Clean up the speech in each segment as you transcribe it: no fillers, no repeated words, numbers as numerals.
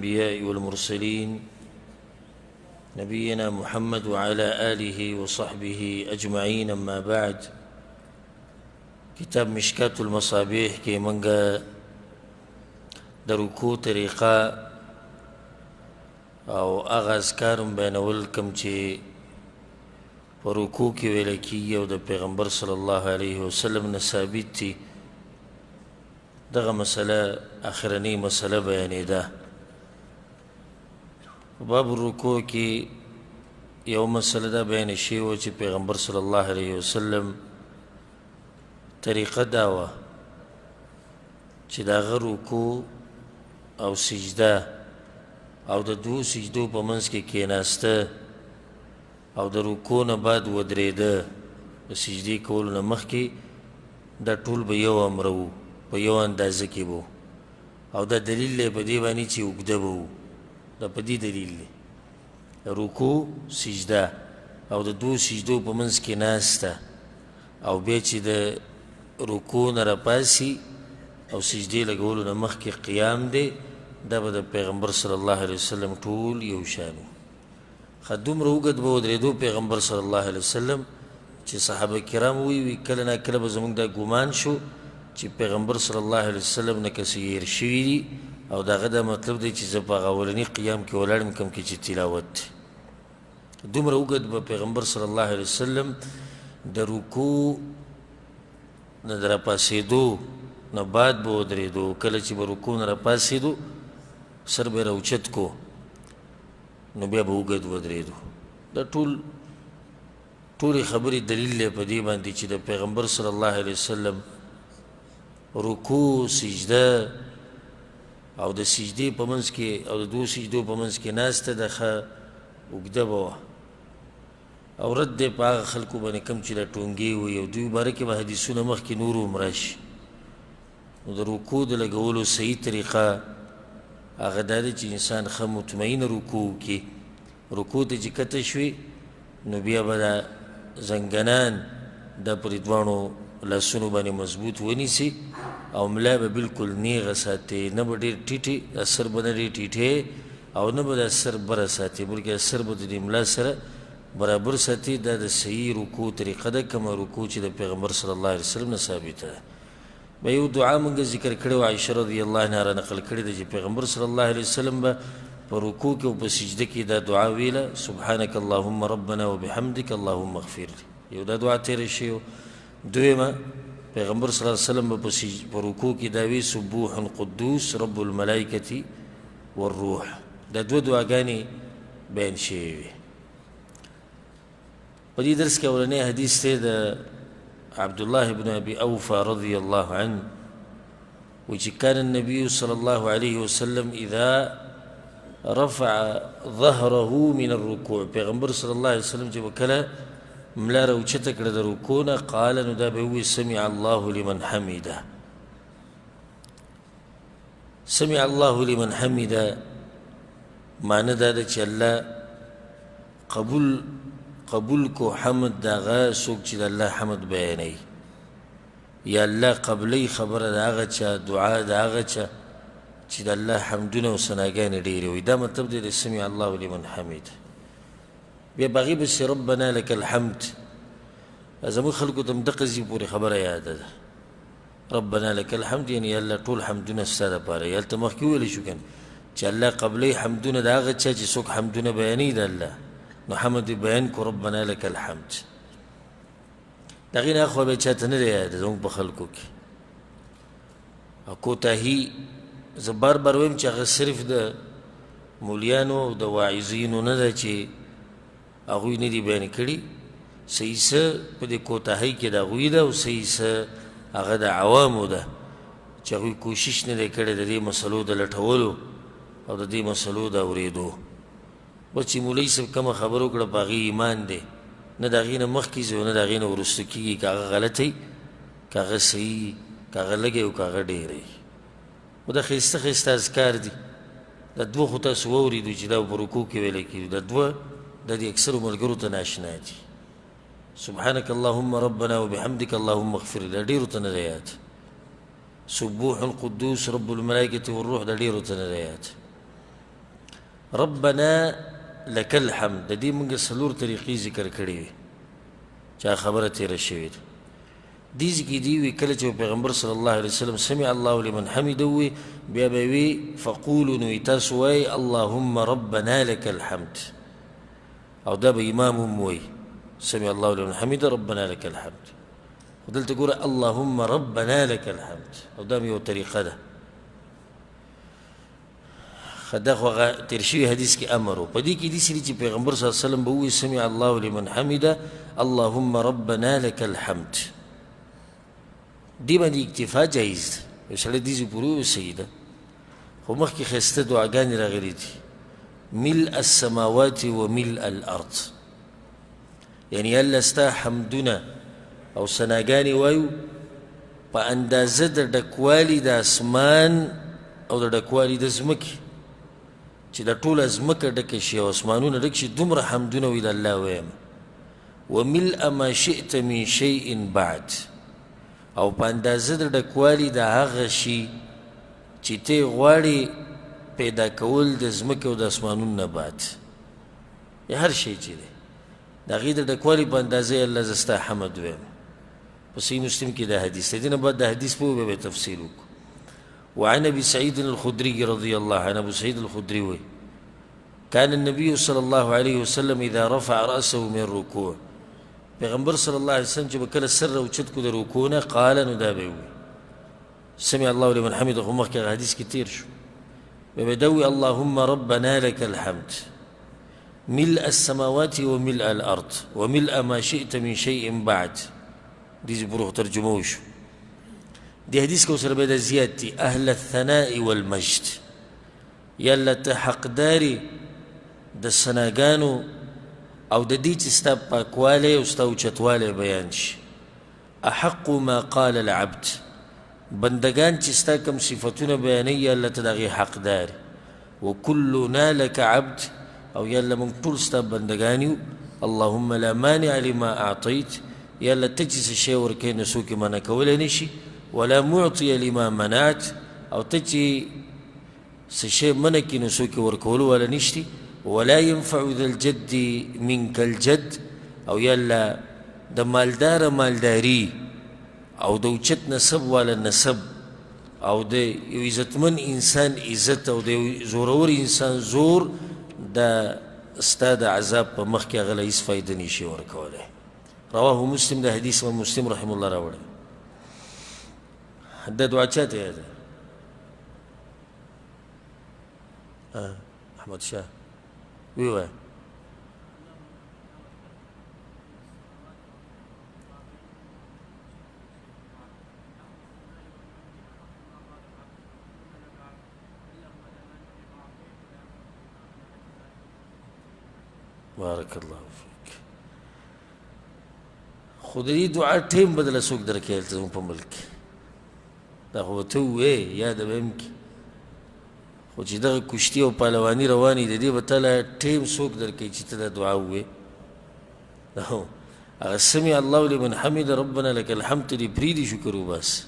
الأنبياء والمرسلين نبينا محمد وعلى آله وصحبه أجمعين. أما بعد، كتاب مشكات المصابيح کی منگا درکو طریقہ او آغاز کارم بینول کم چی ورکو کی ویلکی او دا پیغمبر صلی اللہ علیہ وسلم نثابت تی دغه مسئله اخرنی مسئله بیانی دا. باب الرکوع کی یو مسئله دا بیان شیو چی پیغمبر صلی اللہ علیہ وسلم طریقه داوه چی دا غر رکوع او سجده او دا دو سجدو پا منز کی کیناسته او دا رکوع نباد ودریده سجدی کولو نمخ کی دا طول با یو امرو په یو اندازه کې بو او دا دلیل دی په دې باندې چې اوږده به وو. دا په دې دلیل دی رکوع سجده او د دوو سجدو په منځ کې ناسته او بیا چې د رکوع نه راپاسي او سجدې لګولو نه مخکې قیام دی، دا به د پیغمبر صلی الله علیه وسلم ټول یو شان وو. ښه دومره اوږد به ودرېدو پیغمبر صلی الله علیه وسلم چې صحابه کرام وی کله نا کله به زموږ دا ګمان شو چې پیغمبر صلی الله علیه وسلم نه کسی هیر شوي دي او د هغه دا مطلب دی چې زه په هغه اولني قیام کې ولاړم کوم کې چې تلاوت دی. دومره اوږد به پیغمبر صلی الله علیه وسلم د رکوع نه د راپاڅېدو نه بعد به ودرېدو. کله چې به رکوع نه راپاڅېدو سر به یې راوچت کو نو بیا به اوږد ودرېدو. دا ټولې خبرې دلیل دی په دې باندې چې د پیغمبر صلی الله علیه وسلم رکوع سجده او د سجدې په منځ کې او د دوو سجدو په منځ کې ناسته ده ښه اوږده به وه. او رد دی په هغه خلکو باندې کوم چې دا ټونګې وي او دوی باره کې به حدیثونه مخکې نور هم راشي. نو د رکوع د لګولو صحیح طریقه هغه دا دی چې انسان ښه مطمئن رکوع وکړي. رکوع ته چې کته شوي نو بیا به دا زنګنان دا پرې دواړو لاسونو باندې مضبوط ونیسي او ملا به بالکل نیغه ساتي، نه به ډېر ټیټې سر به نه ډېر ټیټې او نه به دا سر بره ساتي بلکې سر به د دې ملا سره برابر ساتي. دا د صحیح رکوع طریقه ده، کومه رکوع چې د پیغمبر صلی الله علیه وسلم نه ثابته ده. به یو دعا موږ ذکر کړې وه، عایشه رضی الله عنها را نقل کړې ده چې پیغمبر صلی الله علیه وسلم به په رکوع کې او په سجده کې دا دعا ویله، سبحانک اللهم ربنا وبحمدک اللهم اغفر لي. یو دا دعا تېره شوې. دویمه پیغمبر صلی الله علیه وسلم په رکوع کې دا وی سبوح قدوس رب الملائکة والروح. دا دوه دعاګانې بیان شوې وې. په دې درس کې اولنی حدیث دی د عبدالله بن ابي اوفى رضی الله عنه وی چې کان النبي صلی الله علیه وسلم اذا رفع ظهره من الركوع، پیغمبر صلی الله علیه وسلم چې وکله ملا راوچته کړه د رکوع نه قال نو دا به ووایي سمع الله لمن حمده. سمع الله لمن حمده معنی دا ده چې الله قبول کو حمد د هغه څوک چې د الله حمد بیانوي، یا الله قبلی خبره د هغه چا، دعا د هغه چا چې د الله حمدونه او ثناګانې ډېرې وي. دا مطلب دی د سمع الله لمن حمده. بیا بغي بس ربنا لك الحمد، زموږ خلکو ته همدغه ځي پورې خبره یاده ده. ربنا لك الحمد یعنې الله ټول حمدونه ستا دپاره. یا هلته مخکې وویلی شو که نه چې الله قبلی حمدونه د هغه چا چې څوک حمدونه بیانوي د الله، نو حمد بیان کو ربنا لك الحمد. د هغې نه اخوا بیا چاته نه دی یاده زموږ په خلکو کې. او کوتاهي زه بار بار وایم چې هغه صرف د مولیانو او د واعظینو نه ده چې هغوی نه دي بیان کړي، صحیح څه په دې کوتاهۍ کې د هغوی ده او صحیح څه هغه د عوامو ده چې هغوی کوشش نه دی کړی د دې مسلو د لټولو او د دې مسلو د اورېدو. بس چې مولوي صاحب کومه خبره وکړه په هغې ایمان دی، نه د هغې نه مخکې ځي او نه د هغې نه وروسته کېږي. که هغه غلطی که هغه صحیح که هغه لږی او که هغه ډېری. خو دا ښایسته ښایسته اذکار دي. دا دوه خو تاسو واورېدو چې دا په رکوع کې ویلی کېږي. دا دوه دا د اکثرو ملګرو ته ناشنا دي. سبحانك اللهم ربنا وبحمدك اللهم اغفر لي، دا ډېرو ته نه دی یاد. سبوح القدوس رب الملائکة والروح دا ډیرو ته نه دی یاد. ربنا لك الحمد د دې موږ څلور طریقې ذکر کړې وي چې خبره تېره شوې ده دې کې دي وي کله چې پیغمبر صلی الله علیه وسلم سمع الله لمن حمده وي بیا به وي فقولوا نو تاسو وایئ اللهم ربنا لك الحمد او دا به امام هم وایي سمع الله لمن حمده ربنا لك الحمد ودلته ګوره اللهم ربنا لك الحمد او دا یو طریقه ده دا خو هغه تېر شوي حدیث کې امر و په دې کې داسې دي چې پیغمبر صلی الله علیه وسلم به ووایي سمع الله لمن حمده اللهم ربنا لك الحمد دې باندې اکتفا جایز ده یو سړی دې پورې ووسوي ده خو مخکې ښایسته دعاګانې راغلي دي ملء السماوات وملء الارض یعنی الله ستا حمدونه او ثناګانې وایو په اندازه د ډکوالي د اسمان او د ډکوالي د ځمکې چې د ټوله ځمکه ډکه شي او اسمانونه ډک شي دومره حمدونه وي د الله وایم وملء ما شئت من شیء بعد او په اندازه د ډکوالي د هغه شي چې ته غواړې پیدا کول د ځمکې او د اسمانونو نه بعد یا هر شی چې دی د هغې د ډکوالي په اندازه یې الله زه ستا حمد وایم په صحیح مسلم کې دا حدیث دی دې نه بعد د حدیث په به تفصیل وکړو وعن ابي سعيد الخدري رضي الله عنه ابو سعيد الخدري وي كان النبي صلى الله عليه وسلم اذا رفع راسه من الركوع پیغمبر صلی الله علیه وسلم چې به کله سر راوچت کو د رکوع نه قال نو دا به وي سمع الله لمن حمده خو مخکې حدیث کې تیر شو به دا وي اللهم ربنا لك الحمد ملء السماوات وملء الارض وملء ما شئت من شيء بعد دې بروح ترجمه وشو دي حدیث کو سره به د زیات دي اهل الثناء والمجد یاله ته حقداري د ثناګانو او د دې چې ستا پاکوالی او ستا اوچتوالی بیان شي احق ما قال العبد بندگان چې ستا کوم صفتونه بیانوي یاله ته د هغې حقدار وکلنا لك عبد او یاله موږ ټول ستا بندګان یو اللهم لا مانع لما اعطیت یاله ته چې څه شی ورکوې نو څوک یې منع کولی نه شي ولا معطي لما منعت او ته چې څه شی منع کړي نو څوک یې ورکولو والا نشتي ولا ينفع ذا الجد منك الجد او یاله د مالداره مالداري او د اوچت نسب والا نسب او د یو عزتمن انسان عزت او د یو زورور انسان زور د ستا د عذاب په مخ کې هغه له هېڅ فایده نشي ورکولی رواه مسلم د حدیث امام مسلم رحمه الله راوړی دا دعا چاته یاد ده احمد شاه وی وای بارك الله فيك خود دې دعا ټیم بدله څوک درکوي هلته زموږ په ملک دا خو به ته ووایې یاده به هم کړي خو چې دغه کشتي او پهلواني روانې د دې به تاله ټیم څوک درکوي چې ته دا دعا ووایې هغه سمع الله لمن حمد ربنا لك الحمد دې پرېږدي شکر وباسه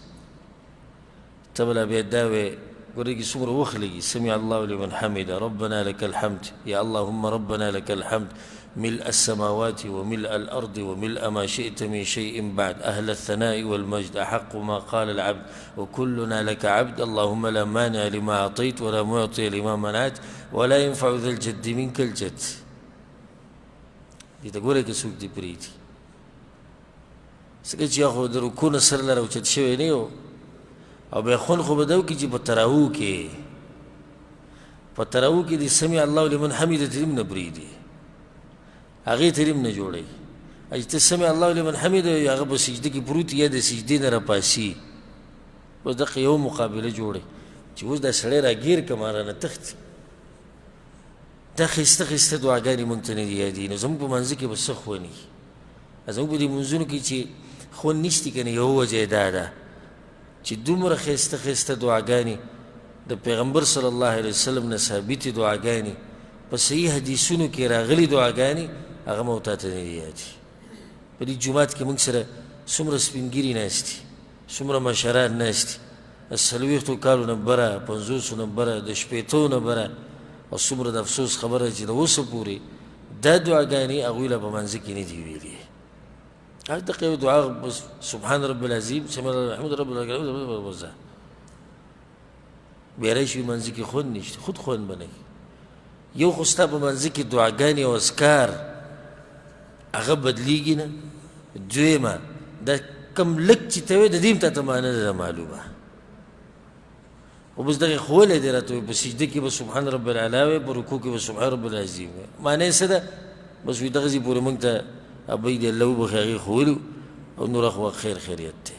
ته به لا بیا دا وایې ګوره کې څومره وخت لګي سمع الله لمن حمد ربنا لك الحمد يا اللهم ربنا لك الحمد ملء السماوات وملء الأرض وملء ما شئت من شيء بعد أهل الثناء والمجد أحق ما قال العبد وكلنا لك عبد اللهم لا مانع لما أعطيت ولا معطي لما منعت ولا ينفع ذا الجد منك الجد دي تقول لك سوق دي بريدي سکه چې خو د رکوع نه سر له راوچت شوی نه یو او بیا خون خو به دا وکړي چې په تراوو کې د سمع الله لمن حمده تریم نه برېږدي هغې تریم نه جوړوي چې ته سمع الله لمن حمده هغه په سجده کې پروت یا د سجدې نه راپاسي اوس دغه یو مقابله جوړوي چې اوس دا سړی راګیر که ما رانه تښتي دا ښایسته ښایسته دعاګانې موږ ته نه دي یادي نو زموږ په منځه کې به څه خوند وي زموږ په دې منځونو کې چې خوند نشتي که نه یوه وجه یې دا ده چې دومره ښایسته ښایسته دعاګانې د پیغمبر صلی الله علیه وسلم نه ثابتې دعاګانې په صحیح حدیثونو کې راغلي دعاګانې هغه مو تا ته نه دي یادي په دې جومات کې موږ سره څومره سپین ګیري ناست دي څومره مشران ناست دي د 40 کالو نه بره 50 نه بره د 80 نه بره او څومره د افسوس خبره چې د اوسه پورې دا دعاګانې هغوی له په منځه کې نه دي ویلي. هغه دقه یو دعا بس سبحان رب العظیم سمع الحمد رب العالمین وزه بیا راشي منځ کې خوند نشته، خود خوند بنئ. یو خو ستا په منځ کې دعاګانې او اذکار هغه بدلیږي نه. دویمه دا کم لږ چې ته وایې د دې هم تا ته معنی نه ده معلومه. خو بس دغې ښوولی دی راته په سجده کې به سبحان رب العلا وایې، په رکوع کې به سبحان رب العظیم وایې. معنی یې څه ده؟ بس وایي دغسې پورې موږ ته ابۍ دې الله وبخښي هغې ښوولي او نور خو خیر خیریت دی.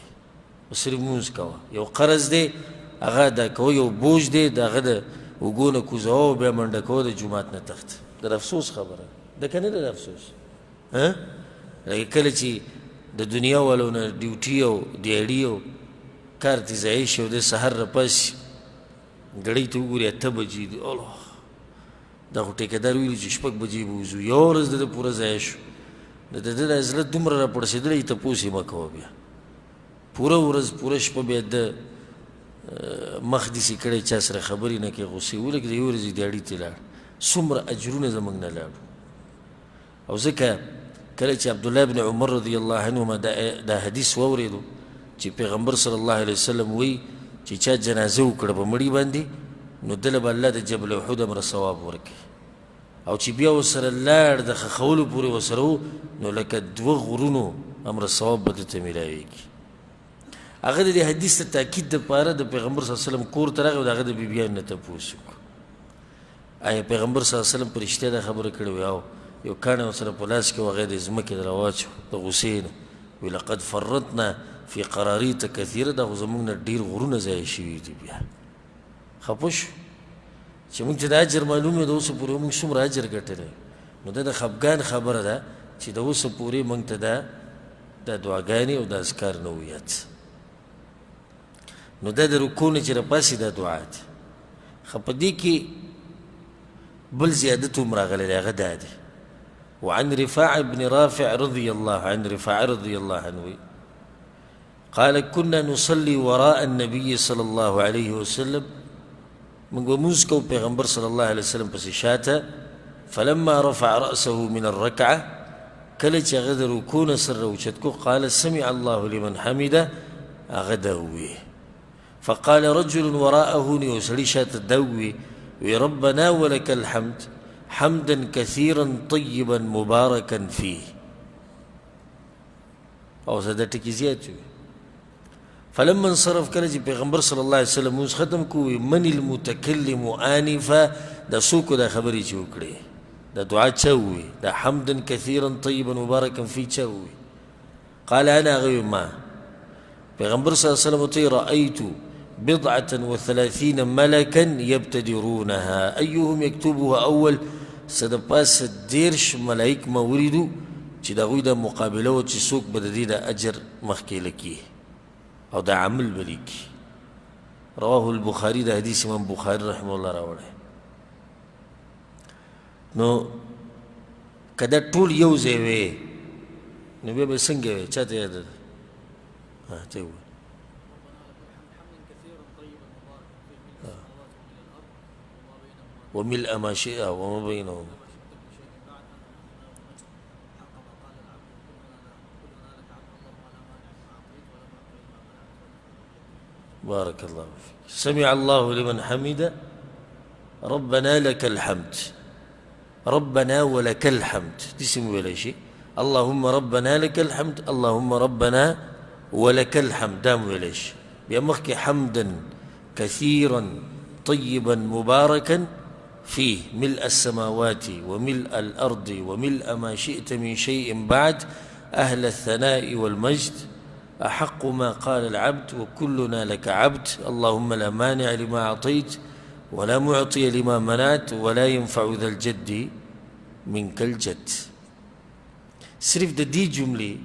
بس صرف لمونځ کوه، یو قرض دی هغه ادا کوه، یو بوج دی د هغه د اوږو نه کوزوه او بیا منډه کوه د جومات نه تخته. د افسوس خبره ده که نه ده د افسوس؟ لکه کله چې د دنیا والو نه ډیوټي او دیاړي او کار ترې ضایع شي او دی سهار راپاڅي ګړۍ ته وګوري 8 بجې دي. الله دا خو ټیکهدار ویلي چې 6 بجې به وځو، یوه ورځ د ده پوره ضایع شو. د ده د زړه دومره راپړسېدلی تپوس یې مه کوه بیا. پوره ورځ پوره شپه بیا د مخ داسې کړی چا سره خبرې نه کوي، غوسې ولکه د یوې ورځې دیاړي ته لاړ. څومره اجرونه زموږ نه لاړو. او ځکه کله چې عبدالله بن عمر رضی الله عنهما دا حدیث واورېدو چې پیغمبر صلی الله علیه وسلم وایي چې چا جنازه وکړه په مړي باندې نو دله به الله د جبل احد امره ثواب ورکړي، او چې بیا ورسره لاړ د ښخولو پورې ورسره و نو لکه 2 غرونو امره ثواب به درته میلاویږي. هغه د دې حدیث ته تاکید دپاره د پیغمبر صلی الله علیه وسلم کور ته راغی او د هغه د بیبیانو نه تپوس وکړو آیا پیغمبر صلی الله علیه وسلم په رښتیا دا خبره کړې وې؟ او یو کاڼی ورسره په لاس کې و هغه یې د ځمکې نه راواچو د غوسې نه وی لقد فرطنا فی قراریط کثیره، دا خو زموږ نه ډېر غرونه ضایع شوي دي. بیا خفه شو چې موږ ته د اجر معلوم وي د اوسه پورې موږ څومره اجر ګټلی. نو دا د خفګان خبره ده چې د اوسه پورې موږ ته دا دعاګانې او د اذکار نه ویات. نو دا د رکوع نه چې راپاسې دا دعا ده. خو په دې کې بل زیادت هم راغلی دی، هغه دا دی وعن رفاعة بن رافع رضي الله عنه رفاعة رضي الله عنه قال كنا نصلي وراء النبي صلى الله عليه وسلم من وموسكو پیغمبر صلى الله عليه وسلم پس شاته فلما رفع رأسه من الركعة کله چې هغه د رکوع نه سر راوچت کو قال سمع الله لمن حمده هغه دا ووی. فقال رجل وراءه یو سړي شاته دا ووی وی ربنا ولك الحمد حمدا كثيرا طيبا مباركا فيه. او زده ټکی زیات وي. فلما انصرف کله چې پیغمبر صلی الله علیه وسلم موږ ختم کوی من المتکلم آنفا دا څوک دا خبرې چې وکړې دا دعا چا ووی دا حمدا كثيرا طيبا مباركا فيه چا ووی؟ قال انا غوی ما پیغمبر صلی الله علیه وسلم ته رأيت 37 ملكا يبتدرونها ايهم يكتبها اول. څه د پاسه 10 ملائک ما ولیدو چې د هغوی د مقابله و چې څوک به د دې د اجر مخکې لیکي او د عمل به لیکي. رواه البخاري، د حدیث امام بخاري رحمه الله راوړی. نو که دا ټول یو ځای وی نو بیا به څنګه وی؟ چا ته یاد ده؟ ته ووایه. وملء ما شئ وما بينهم. بارك الله فيك. سمع الله لمن حمده ربنا لك الحمد ربنا ولك الحمد تسمى ولا شيء. اللهم ربنا لك الحمد اللهم ربنا ولك الحمد دام ولا شيء. بيمخك حمدا كثيرا طيبا مباركا فيه ملء السماوات وملء الأرض وملء ما شئت من شيء بعد أهل الثناء والمجد أحق ما قال العبد وكلنا لك عبد اللهم لا مانع لما أعطيت ولا معطي لما منعت ولا ينفع ذا الجد منك الجد. صرف دي جملة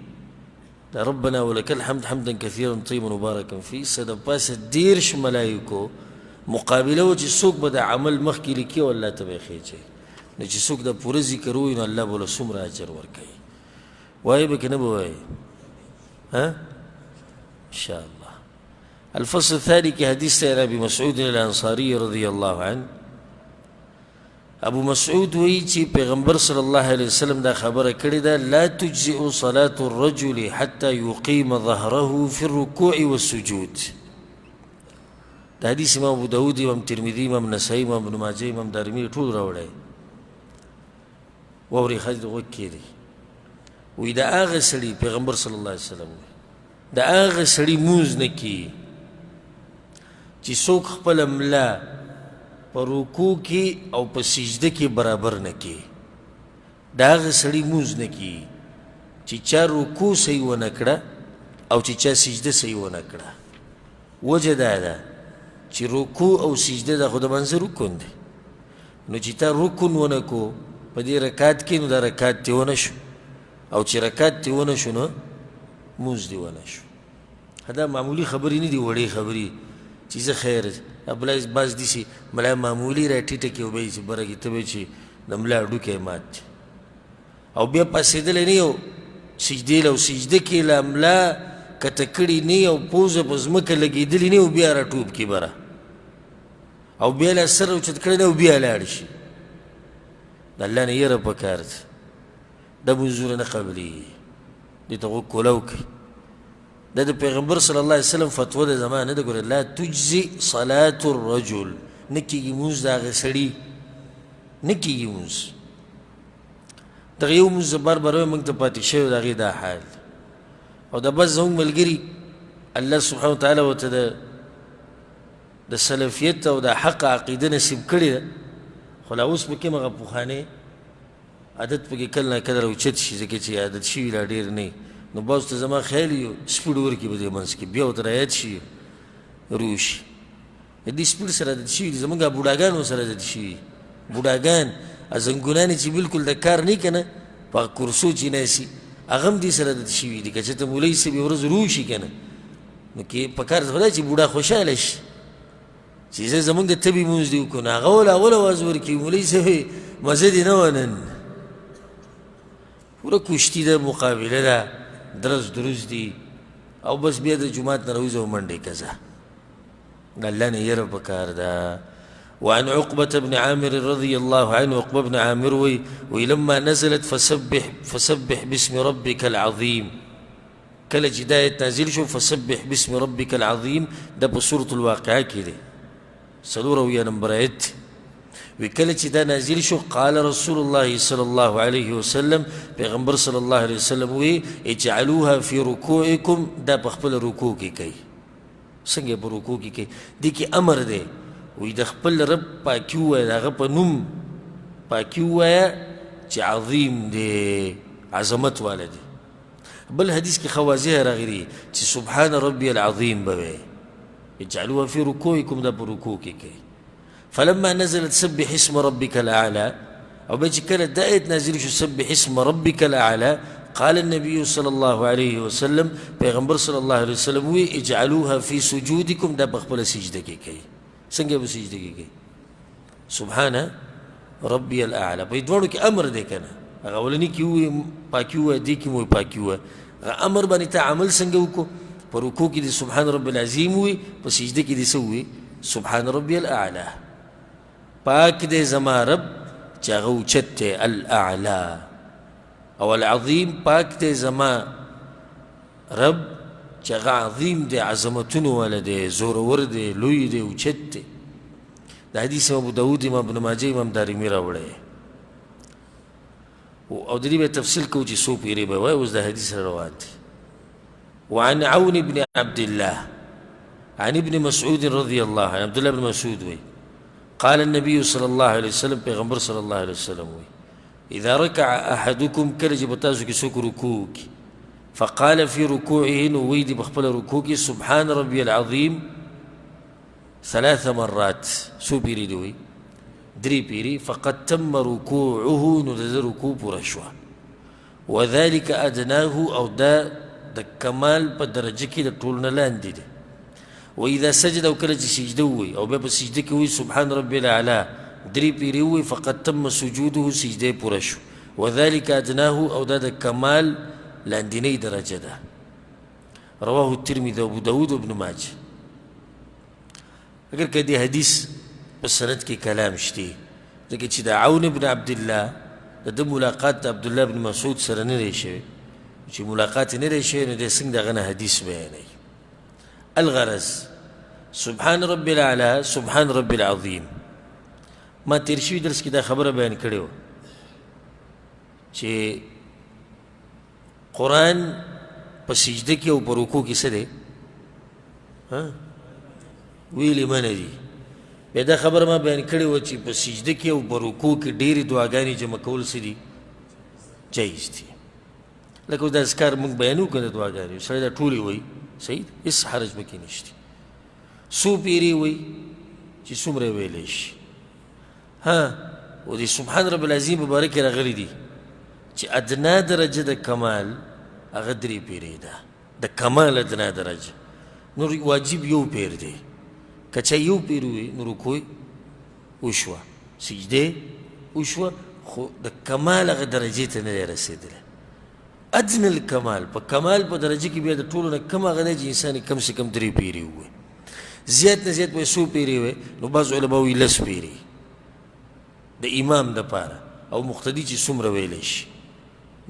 ربنا ولك الحمد حمدا كثيرا طيبا مباركا فيه سدباس ديرش ملائكو مقابله و چې څوک به د عمل مخکې لیکي او الله ته به یې خېچي. نو چې څوک د پوره ذکر ووایي نو الله به له څومره اجر ورکوي. وایي به که نه به وایي؟ ان شاء الله. الفصل الثاني كحديث عن ابي مسعود الانصاري رضي الله عنه ابو مسعود وی چې پیغمبر صلی الله علیه وسلم دا خبره کړې ده لا تجزئ صلاة الرجل حتى يقيم ظهره في الركوع والسجود. دا حدیث امام ابو داود، امام ترمذی، امام نسائی، امام ابن ماجه، امام دارمی ټول راوړی. واوري خځې غوږ کېدی وی دا هغه سړي پیغمبر صلی الله علیه وسلم دا هغه سړي مونځ نه کیي چې څوک خپله ملا په رکوع کې او په سجده کې برابر نه کیي. دا هغه سړي مونځ نه کیي چې چا رکوع صحیح ونه کړه او چې چا سجده صحیح ونه کړه. وجه دا ده چې رکوع او سجده دا خو د منځه رکن دی، نو چې تا رکن ونه کو په دې رکات کې، نو دا رکات دې ونه شو، او چې رکات دې ونه شو نو مونځ دې ونه شو. دا معمولی خبرې نه دي، وړې خبرې چې زه خیر ابله بعض داسې ملا معمولي را ټیټه کړي وبه یې چې بره کې ته به چې د ملا هډوکی مات او بیا پاسېدلی نه یو سجدې له او سجده کې له ملا کته کړي نه او پوزه په ځمکه لګېدلي نه او بیا راټوپ کړي بره او بیا له سر اوچت کړی نه او بیا لاړ شي. د الله نه یره پکار ده، دا منځونه نه قبلېږي، دې ته غوږ کولو کوي. دا د پیغمبر صلی الله علیه وسلم فتوا د زما نه ده. ګوره لا تجزي صلاة الرجل، نه کېږي مونځ د هغه سړي، نه کېږي مونځ. دغه یو مونځ بار بار وایي موږ ته پاتې شوی د هغې دا حال. او دا بس زموږ ملګري الله سبحانه وتعالی ورته د سلفیت او د حق عقیده نصیب کړې ده، خو لا اوس پکې مغه پخوانی عادت پکې کله نه کله راوچت شي، ځکه چې عادت شوي لا ډېر نه. نو بعض ته زما خیال یو سپیډ ورکړي په دې منځ کې، بیا ورته رعایت شي روشي. د دې سپیډ سره عادت شوي دي، زموږ بوډاګانو سره عادت شوي. بوډاګان زنګونانې چې بالکل د کار نه که نه په کرسو چې ناسي، هغه هم دې سره عادت شوي دي. که چېرته مولوي صاحب یو ورځ روشي که نه، نو کې په کار خو دا چې بوډا خوشحاله شي چې زه زموږ د تبې مونځ دې وکړو. نو هغه ول اول اواز ورکړي مولوي صاحب مزه دې نه وه نن، پوره کشتي ده، مقابله ده، درس دروس دي، او بس بیا د جماعت نه راوځه او منډې کزه. د الله نه یره پکار ده. وعن عقبة بن عامر رضي الله عنه، عقبة بن عامر ولما نزلت فسبح باسم ربك العظيم، کله چې دا آیت نازل شو فسبح باسم ربك العظيم، دا په سورة الواقعه کې دی، 4 نمبر آیت. وکله چې دا نازل شو قال رسول الله صلی الله علیه وسلم، پیغمبر صلی الله علیه وسلم وی اجعلوها فی رکوعکم، دا په خپل رکوع کې کوي. څنګه په رکوع کې کوي؟ دې کې امر دی، وی د خپل رب پاکي ووایه، د هغه په نوم پاکي ووایه چې عظیم دی، عظمت والا دی. بل حدیث کې خوازیه راغلي چې سبحان ربي العظیم به وایي. اجعلوها فی رکوعکم، دا په رکوع کې کوي. فلما نزلت سبح اسم ربك الأعلى، أو بيجي كانت دائت نازل شو سبح اسم ربك الأعلى، قال النبي صلى الله عليه وسلم، پیغمبر صلى الله عليه وسلم وي اجعلوها في سجودكم، دا بقبل سجده كي سنگه بسجده كي سبحان ربي الأعلى. بيدوانو كي أمر دي كان اولنی کی وی پاکی وی دی کی وی پاکی وی امر باندې ته عمل څنګه وکړو؟ په رکوع کې د سبحان رب العظیم وی، په سجده کې د سوي سبحان ربي الاعلى. پاک دې زما رب چې هغه اوچت دی، الاعلى او العظیم، پاک دې زما رب چې هغه عظیم دی، عظمتونو والا دی، زورور دی، لوی دی، اوچت دی. دا حدیث ابو داود، امام ابن ماجه، امام دارمی راوړی. او د دې به تفصیل کوو چې څو پیرې به وایي، اوس دا حدیث روان دی. وعن عون بن عبد الله عن ابن مسعود رضي الله عنه، عبد الله بن مسعود وي قال النبي صلى الله عليه وسلم، پیغمبر صلى الله عليه وسلم وي اذا ركع احدكم، کله چې بتاسو کې څوک رکوع کی، فقال في ركوعه، نو وی دی بخپل رکوع کې سبحان ربي العظيم 3 مرات، څو پیرې دی وي؟ 3 پیرې. فقد تم ركوعه، نو د رکوع پوره شوه. وذلك ادناه، او دا د کمال په درجه کې د ټول نه لاندې دی. واذا سجد، او کله چې سجده ووي او بیا په سجده کې ووي سبحان ربي الاعلى 3 پیرې ووي، فقد تم سجوده، سجده پوره شو. وذلك ادناه، او دا د کمال لاندینۍ درجه ده. رواه الترمذي ابو داود وابن ماجه. اگر که دې حدیث په سند کې کلام شته، لکه چې د عون ابن عبدالله د ده ملاقات د عبدالله بن مسعود سره نه دی شوی چې ملاقات یې نه دی شوی نو دی څنګه د هغه نه حدیث بیانوي الغرض سبحان رب العلا سبحان رب العظیم ما تیر شوي درس کې دا خبره بیان کړې وه چې قرآن په سجده کې او په رکوع کې څه دی ویلې منه دي بیا دا خبره ما بیان کړې وه چې په سجده کې او په رکوع کې ډېرې دعاګانې جمع کول څه دي جایز دي لکه اوس دا اذکار موږ بیانو که نه دعاګانې سړی دا ټولې وایي صحیح هېڅ حرج پکې نشته څو پیرې وایي چې څومره یې ویلی شي و دې سبحان رب العظیم په باره کې راغلی دي چې ادنا درجه د کمال هغه 3 پیرې ده د کمال ادنا درجه نور واجب یو پیر دی که چا یو پیر وي نو رکوع وشوه سجده وشوه خو د کمال هغه درجې ته نه دی رسېدلی ادنى الکمال په کمال په درجه کې بیا د ټولو نه کم هغه دی چې انسان کم سے کم 3 پیرې ووایي زیات نه زیات به 100 پیرې ووایي نو بعض علما وایي 10 پیرې د امام دپاره او مقتدي چې څومره ویلی شي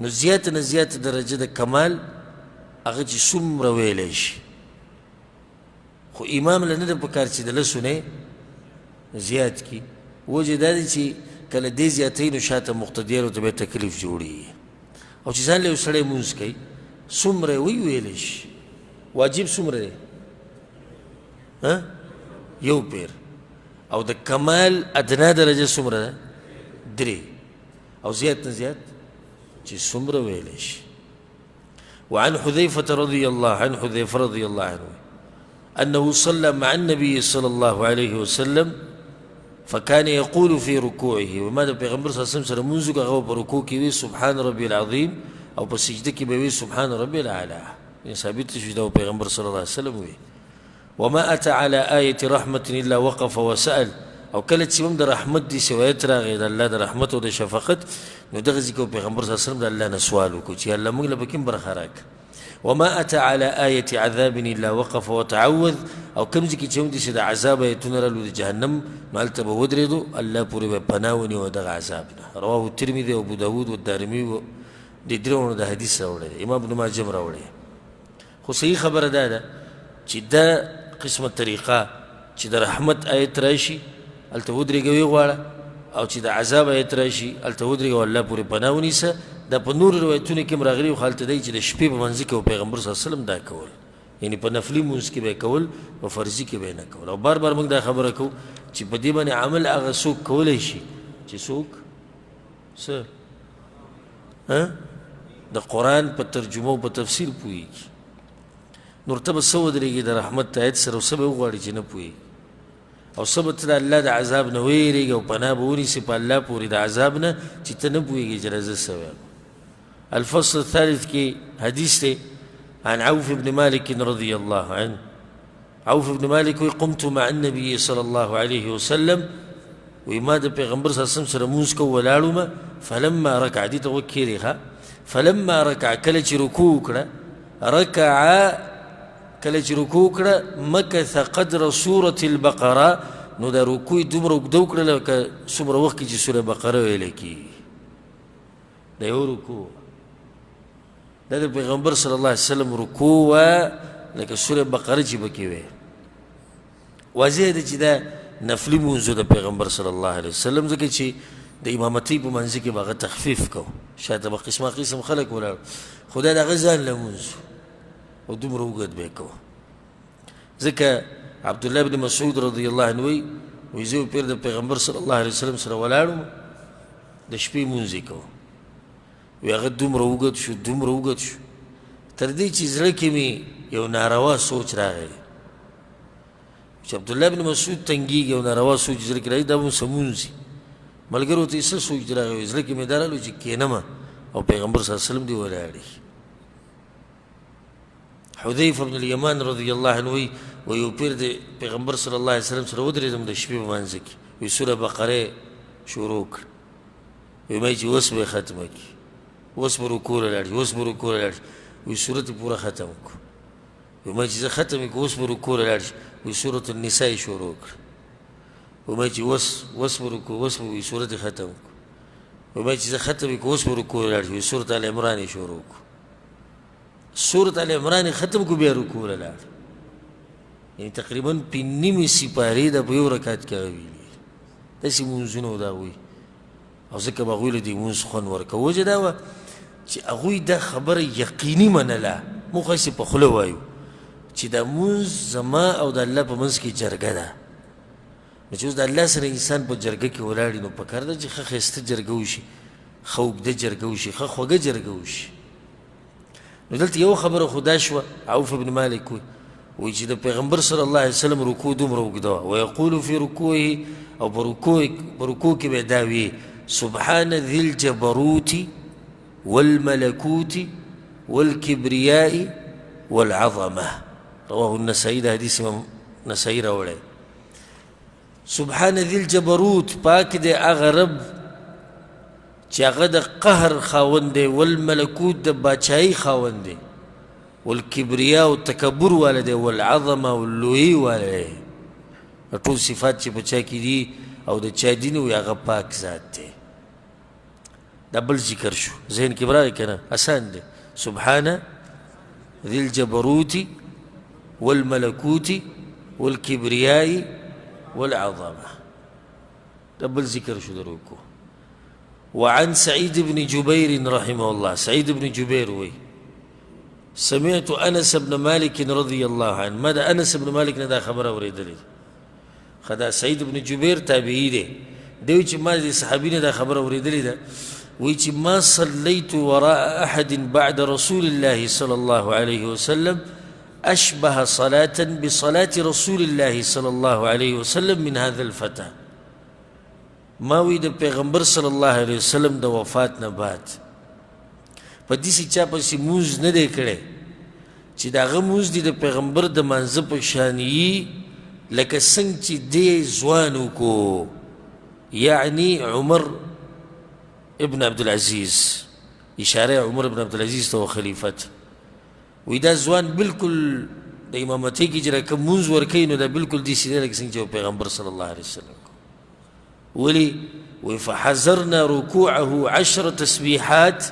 نو زیات نه زیات درجه د کمال هغه چې څومره ویلی شي خو امام له نه ده پکار چې د 10 نه زیات کړي وجه دا دی چې کله دې زیاتوي نو شاته مقتدیانو ته بیا تکلیف جوړېږي او چې ځان له یو سړی لمونځ کوي څومره ویلی شي واجب څومره دی یو پیر او د کمال ادنا درجه څومره ده 3 او زیات نه زیات چې څومره ویلی شي وعن حذيفة رضي الله عنه حذيفة رضي الله عنه أنه صلى مع النبي صلى الله عليه وسلم فكان يقول في ركوعه وما ده پیغمبر صلی الله علیه وسلم سره منځ هغه په رکوع کې وی سبحان ربي العظیم او په سجده کې به وی سبحان ربي الاعلى ثابت شو دا پیغمبر صلی الله علیه وسلم وی وما أتى على آية رحمة إلا وقف وسأل او کله چې موږ د رحمت دي سوایت راغی د الله د رحمت او د شفقت نو دغه ځکه پیغمبر صلی الله علیه وسلم د الله نه سوال وکړو چې الله موږ له پکې برخه راک وما أتى على آية عذاب إلا وقف وتعوذ او کوم ځکه چې موږ د عذاب ایتونه رالو د جهنم نو هلته به ودرېدو الله پورې به پناه ونیو دغه عذاب نه رواه الترمذي او ابو داود والدارمي د درېونو د حدیث راوړی دی امام ابن ماجه هم راوړی خو صحیح خبره دا ده چې دا قسمه طریقه چې د رحمت آیت راشي هلته ودرېږه ویې غواړه او چې د عذاب آیت راشي هلته ودرېږه او الله پورې پناه ونیسه دا په نورو روایتونو کې هم راغلي خو هلته دی چې د شپې په منځ کې پیغمبر صلی الله علیه وسلم دا کول یعنې په نفلي مونځ کې به یې کول په فرضي کې به یې نه کول او بار بار موږ دا خبره کوو چې په دې باندې عمل هغه څوک کولی شي چې څوک څه د قرآن په ترجمه او په تفسیر پوهېږي نور ته به څه ودرېږي د رحمت آیت سره او څه به وغواړي چې نه پوهېږي او څه به ته د الله د عذاب نه ویرېږي او پناه به ونیسي په الله پورې د عذاب نه چې ته نه پوهېږي چې راځه څه وایم الفصل الثالث کې حدیث دی عن عوف بن مالك رضي الله عنه عوف بن مالك قمت مع النبي صلى الله عليه وسلم وما د پیغمبر صلی الله علیه وسلم سره مونځ کوو ولاړو فلما ركع دې ته وکېرېښه فلما ركع کله چې رکوع وکړه ركع کله چې رکوع وکړه مکث قدر سورة البقره نو دا رکوع دومره اوږده وکړه لکه څومره وخت کې چې سوره بقره ویلی کېږي د یو رکوع دا د پیغمبر صلی الله علیه وسلم رکوع وه لکه سوره بقره چې پکې وی واضح ده چې دا نفلي مونځو د پیغمبر صلی الله علیه وسلم ځکه چې د امامتۍ په منځ کې به هغه تخفیف کو شاته به قسمه قسم خلک ولاړ خو دا د هغه ځان له مونځ او دومره اوږد به یې کو ځکه عبدالله بن مسعود رضی الله عنه وایي زه پیر د پیغمبر صلی الله علیه وسلم سره ولاړم د شپې مونځ یې کو وی هغه دومره اوږد شو دومره اوږد شو تر دې چې زړه کې مې یو ناروا سوچ راغی چې عبدالله بن مسعود تنګېږي او ناروا سوچ زړه کې راځي دا به څه مونځ وي ملګرو ته یې څه سوچ راغی زړه کې مې دا رالو چې کښېنم او پیغمبر صلی الله علیه وسلم دې ولاړې حذیفه بن الیمان رضی الله عنه وی یو پیر د پیغمبر صلی الله علیه وسلم سره ودرېدم د شپې په منځ کې وی سوره بقره شروع کړه وی ما چې اوس به یې ختمه کړي اوس به رکوع له لاړ شي اوس به رکوع له لاړ شي وی سورت یې پوره ختم کړو وی ما چې زه ختم یې کړو اوس به رکوع له لاړ شي وی سورة النساء یې شروع کړه وما چې وس په رکوع وس په سورت ختم کو وما چې زه ختم کو وس په رکوع لاړ شو سورت ال عمران یې شروع کو سورت ال عمران ختم کو بیا رکوع لاړ یعنی تقریبا په نیمې سپارې د په یو رکعت کې ویلي داسې مونځونه دا وي او ځکه به هغوی له دې مونځ خوند ورکوه وجه دا وه چې هغوی دا خبره یقیني منله موږ هسې په خوله وایو چې دا مونځ زما او د الله په منځ کې جرګه ده نو چې اوس د الله سره انسان په جرګه کې ولاړي نو پکار ده چې ښه ښایسته جرګه وشي ښه اوږده جرګه وشي ښه خوږه جرګه وشي نو دلته یو خبره خو دا شوه عوف بن مالک وایي چې د پیغمبر صلی الله علیه وسلم رکوع دومره اوږده وه ویقول فی رکوعه او په رکوع کې به دا وي سبحان ذي الجبروت والملكوت والكبرياء والعظمة رواه النسائي ده حديث امام نسائي راوړی سبحان ذي الجبروت پاک دے اغه رب چې هغه د قهر خاوند دی والملکوت د باچایي خاوند دی والکبریا او تکبر والا دی والعظمه واللوی والا دی ټول صفات چې په چا کې دي او د چا دي نو هغه پاک ذات دی دا بل ذکر شو ذهن کې برای کنه آسان دی سبحان ذي الجبروت والملكوت والكبرياء والعظمة دبل ذكر شو دروكو وعن سعيد بن جبير رحمه الله سعيد بن جبير وي سمعت أنس بن مالك رضي الله عنه ماذا أنس بن مالك ندا خبره وريدلي خدا سعيد بن جبير تابعي دي دوی ما دي صحابين دا خبره وريدلي ده وي ما صليت وراء أحد بعد رسول الله صلى الله عليه وسلم أشبه صلاة بصلاة رسول الله صلى الله عليه وسلم من هذا الفتى ما ويد پیغمبر صلى الله عليه وسلم د وفات نه بعد په دې چې چا پسې موز نه دی کړی چې د هغه موز دی د پیغمبر د منځه په شان یي لکه څنګه چې دی ځوان وکړو یعنی عمر ابن عبد العزيز اشاره عمر ابن عبد العزيز ته خلیفت وی دا ځوان بالکل د امامتۍ کې چې راکم مونځ ورکوي نو دا بالکل دې سیده لکه څنګه چې پیغمبر صلی الله علیه وسلم ولي وی فحذرنا ركوعه 10 تسبيحات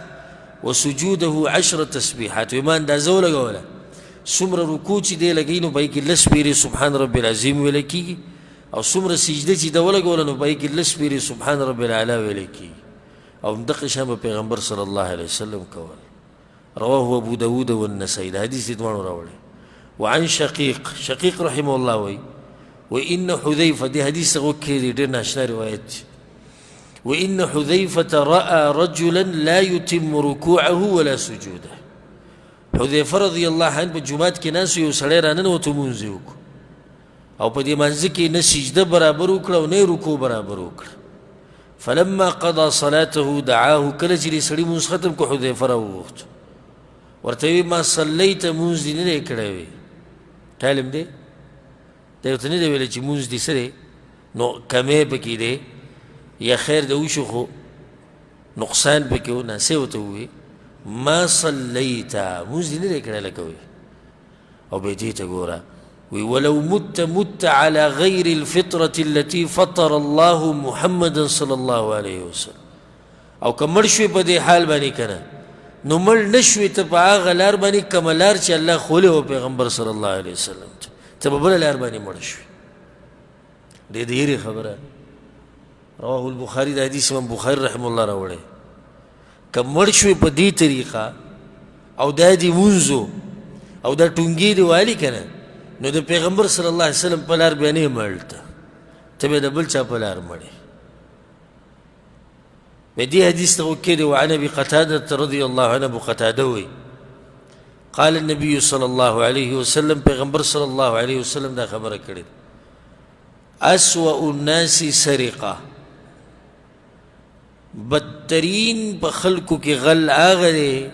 وسجوده 10 تسبيحات وما اندازه ولګوله څومره رکوع چې دی لګوي نو پای کې لس پیرې سبحان رب العظیم ویل کېږي او څومره سجده چې ده ولګوله نو پای کې لس پیرې سبحان رب الاعلی ویل کېږي او همدغه شان پیغمبر صلی الله علیه وسلم کول رواه ابو داود والنسائي ده حديث دوانو راوړي وعن شقيق رحمه الله وإن حذيفة دي حديث غوكي دي ناشنا روايات وإن حذيفة رأى رجلا لا يتم ركوعه ولا سجوده حذيفة رضي الله عنه بجمعات کې ناس یو سړی راننوته مونځ یې وکړو او په دې منځ کې نه سجده برابر وکړه او نه رکوع برابر وکړه فلما قضى صلاته دعاه کله چې سړی مونځ ختم کو حذيفه راوغوښت ورته ما صلیت مونځ دې نه دی کړی وی تعلیم دی دا ورته نه دی ویلی چې مونځ دې څه دی نو کمې پکې دی یا خیر د وشو خو نقصان پکې و ناسې ورته ووایي ما صلیت مونځ دې نه دی کړی لکه وی او بیا دې ته ګوره وی ولو مت على غير الفطرة التي فطر الله محمدا صلى الله عليه وسلم او که مړ شوې په دې حال باندې که نه نو مړ نه شوې ته په هغه لار باندې کومه لار چې الله ښولی و پیغمبر صلی الله علیه وسلم ته په بله لار باندې مړ شوې ډېر د هیرې خبره رواه البخاري د حدیث امام بخاري رحمه الله راوړی که مړ شوې په دې طریقه او دا دې مونځو او دا ټونګې دې والي که نه نو د پیغمبر صلی الله علیه وسلم په لار بیا نه یې مړ ته بیا د بل چا په لار مړې بدي حديث توكيد وعن ابي قتاده رضي الله عنه ابو قتاده قال النبي صلى الله عليه وسلم پیغمبر صلى الله عليه وسلم دا خبره کړې اسوأ الناس سرقه بدترین په خلقو کې غل هغه دی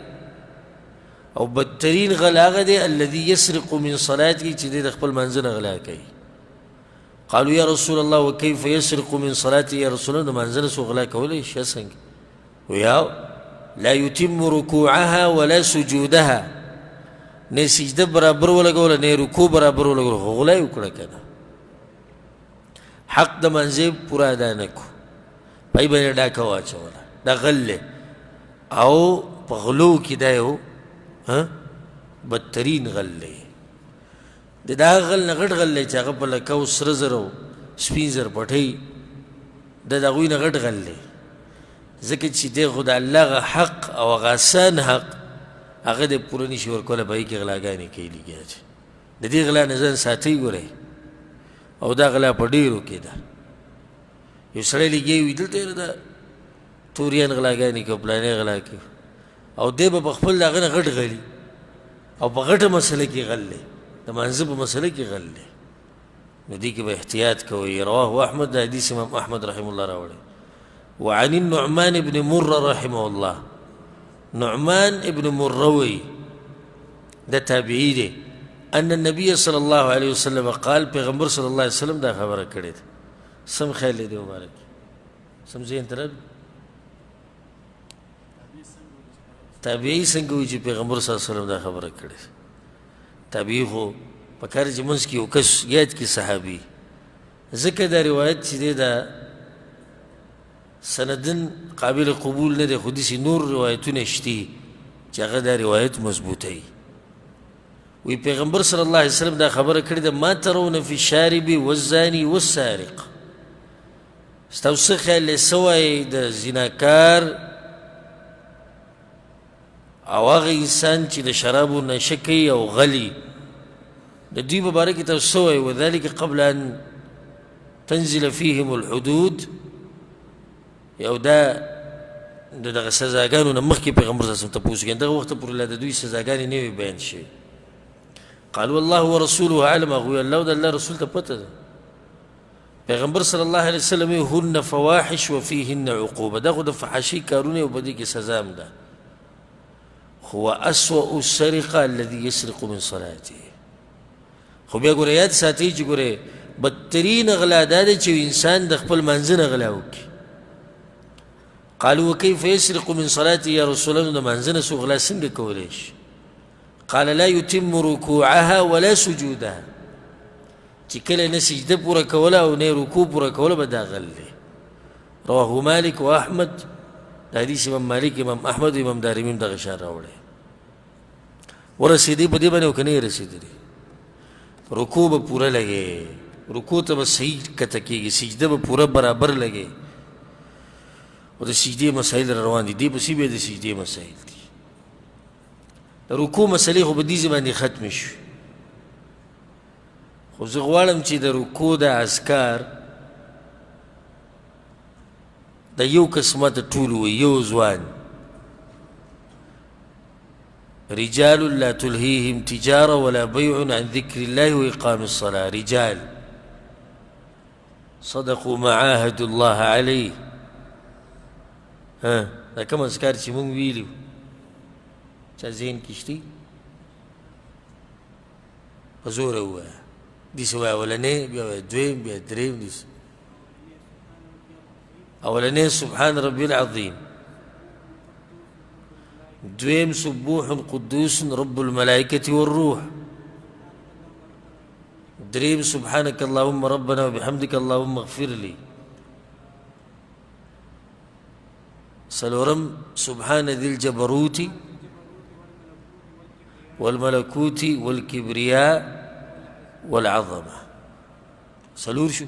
او بدترین غل هغه دی الذي يسرق من صلاته چې د خپل منځ نه غلا کوي قالوا يا رسول الله وكيف يسرق من صلاته يا رسول الله منزل سو غلا کولای شي څنګه ويا لا يتم ركوعها ولا سجودها نه سجده برابر ولګول نه رکوع برابر ولګول غلا وکړه کنه حق د منځه پورا ادا نه کو پای باندې ډاکه واچوله دا غل دی او په غلو کې دا یو بدترین غل دی د دا غل نه غټ غل دی چې هغه په لکه او سره زر او سپین زر پټۍ د هغوی نه غټ غل دی ځکه چې دی خو د الله حق او هغه آسان حق هغه د پوره نشي ورکولی په هغې کې غلاګانې کوي لګیا چې د دې غلا نه ځان ساتئ ګورئ او دا غلا په ډېرو کې ده یو سړی لګیا وي دلته یې د توریان غلاګانې کوي پلانې غلا کوي او دی به په خپل د هغه نه غټ غلي او په غټه مسله کې غل دی د مانځه په مسله کې غل دی نو دې کې به احتیاط کوئ رواه احمد د حدیث امام احمد رحمه الله راوړی وعن النعمان بن مرة رحمه الله نعمان ابن مروي ده تابعي دي أن النبي صلى الله عليه وسلم قال پیغمبر صلى الله عليه وسلم ده خبره کړې ده سم خیال دې مبارک سم زين تر تابعي څنګه وي چې پیغمبر صلی الله علیه وسلم دا خبره کړې تابعي خو په کار چې منځ کې یو کس یاد کې صحابي ځکه دا روایت چې دی دا سندن قابل قبول نه دی خو داسې نور روایتونه شتي چې هغه دا روایت مضبوطوي وی پیغمبر صلی الله علیه وسلم دا خبره کړې ده ما ترون فی الشارب والزاني والسارق ستاسو څه خیال دی څه وایي د زناکار او هغه انسان چې د شرابو نشه کوي او غلي د دوی په باره کې تاسو څه وایي وذلک قبل ان تنزل فیهم الحدود یو دا دغه سزاګانو نه مخکې پیغمبر صلی الله علیه وسلم تپوس کوي دغه وخته پورې لا د دوی سزاګانې نه وي بیان شوي قالوا الله ورسوله اعلم هغوی الله او د الله رسول ته پته ده پیغمبر صلی الله علیه وسلم هن فواحش وفيهن عقوبه دغه د فحاشي کارونه او بدی کې سزا هم ده هو اسوأ السرقه الذي يسرق من صلاته خو بیا ګوره یاد ساتئ چې ګوره بدترین غلا دا دی چې انسان د خپل منځ نه غلا وکړي قالوا وكيف يسرق من صلاته يا رسول الله د منځ نه څو غلا څنګه کولی شي قال لا يتم ركوعها ولا سجودها چې کله نه سجده پوره کوله او نه رکوع پوره کوله به دا غل دی رواه مالک و احمد د حدیث امام مالک امام احمد امام دارمي هم دغه شان راوړی ورسېدی په دې باندې او که نه یې رسېدلی رکوع به پوره لګې رکوع ته به صحیح کته کېږي سجده به پوره برابر لګې او د سجدې مسایل روان دي دې پسې بیا د سجدې مسایل دي د رکوع مسلې خو په دې باندې ختمې شوې خو زه غواړم چې د رکوع د اذکار د یو قسمه ته ټول وي یو ځوان رجال لا تلهيهم تجارة ولا بيع عن ذكر الله وإقام الصلاة رجال صدقوا ما عاهدوا الله عليه دا کوم اذکار چې مونږ ویلي چا ذهن کې شتي په زوره ووایه داسې وایه اولنی بیا وایه دویم بیا دریم داسې اولنی سبحان ربي العظيم دویم سبوح قدوس رب الملائكة والروح دریم سبحانك اللهم ربنا وبحمدك اللهم اغفر لي سلورم سبحان ذي الجبروت والملكوت والكبرياء والعظمة سلور شو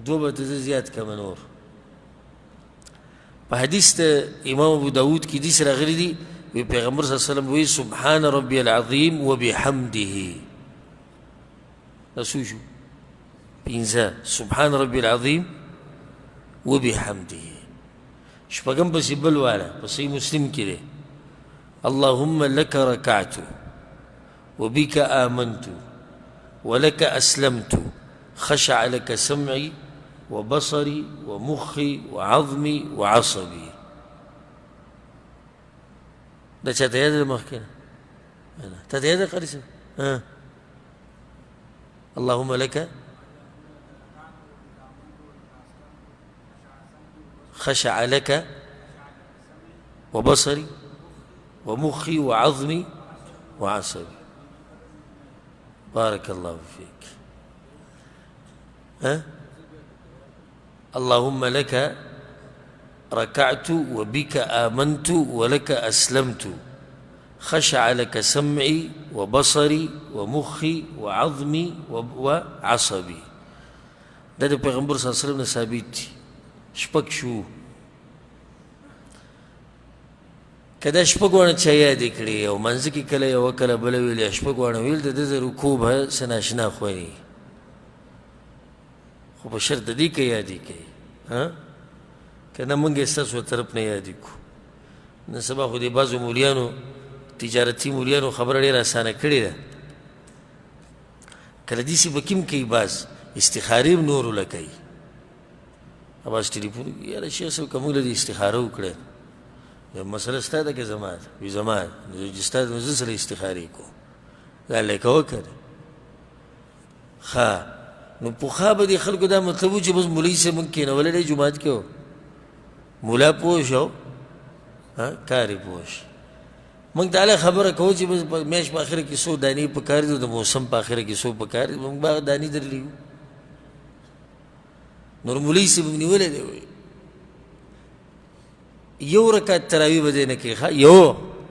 دوبة زياد كما نور حدیث امام ابو داود کی دیس راغلی دی وی پیغمبر صلی اللہ علیہ وسلم وی سبحان ربی العظیم و بحمده نسو شو پینزا سبحان ربی العظیم و بحمده شپاگم بسی بلوالا بسی مسلم کی دی اللهم لك ركعت وبك آمنت ولك أسلمت خشع لك سمعي وبصري ومخي وعظمي وعصبي ده چاته یاد مخکنه ته یاد قریسه اللهم لك خشع لك وبصري ومخي وعظمي وعصبي بارك الله فيك اللهم لك ركعت وبك آمنت ولك أسلمت خشع لك سمعي وبصري ومخي وعظمي وعصبي. دا د پیغمبر صلی الله علیه وسلم نه ثابت دي. شپږ شو که دا شپږ واړه چا یادې کړي او منځ کې کله یوه کله بله ویلې شپږ واړه ویل د ده د رکوع به څه ناشنا خوړي، خو په شرط د دې که یادې کوي که نه موږ یې ستاسو طرف نه یادې کړو. نن سبا خو دې بعضو مولیانو تجارتي مولیانو خبره ډېره اسانه کړې ده، کله داسې به کوم کوي بعض استخارې هم نورو له کوي. بعض ټلیفون یاره شیخ صاحب که موږ له دې استخاره وکړه مسله ستا ده که زما ده؟ وایي زما ده. چې ستا ده نو زه سره استخارې کوم. دا الله یې کوه که نه ښه. نو پخوا به دې خلکو دا مطلب و چې بس مولوي صاحب موږ کېنولی دی جومات کې و مولا پوه شو کار یې پوه شو. موږ ته هله خبره کوو چې بس میاشت په اخره کې څو دانې پکار دي او د موسم په اخره کې څو پکار دي، موږ به هغه دانې درلي وو. نور مولوي صاحب مو نیولی دی وایي یو رکعت تراویح به دی نه کوي ښه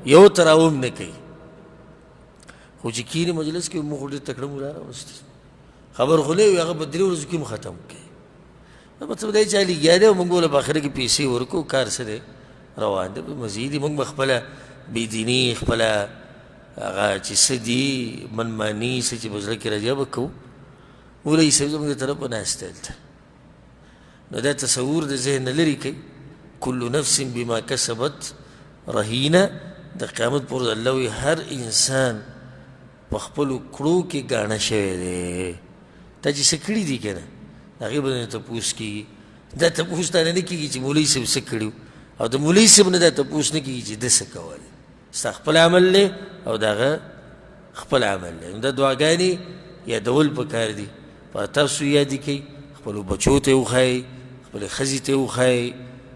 یو تراویح هم نه کوي، خو چې کښېني مجلس کې موږ خو ډېر تکړه مولا راوستي خبر خو نه وي هغه په 3 ورځو کې هم ختم کوي. مطلب دا چې لګیا دی او موږ به په اخره کې پیسې ورکوو کار څه دی روان دی. مزید موږ به خپله بېدیني خپله هغه چې څه دي منماني څه چې په زړه کې راځي به کوو. مولوي صاحب زموږ د طرف به ناست دلته نو دا تصور د ذهن نه لرې کوي. كل نفس بما كسبت رهینه. د قیامت پر ورځ الله وایي هر انسان په خپلو کړو کې ګاڼه شوی دی. تا چې څه کړي دي که نه د هغې به نه تپوس کېږي. دا تپوس تا نه کېږي چې مولوي صاحب څه کړي او د مولوي صاحب نه دا تپوس نه کېږي چې ده څه کول. ستا خپل عمل دی او د هغه خپل عمل دی. نو دا دعاګانې یادول پکار دي. په تاسو یادې کوئ، خپلو بچو ته یې وښایئ، خپلې ښځې ته یې وښایئ،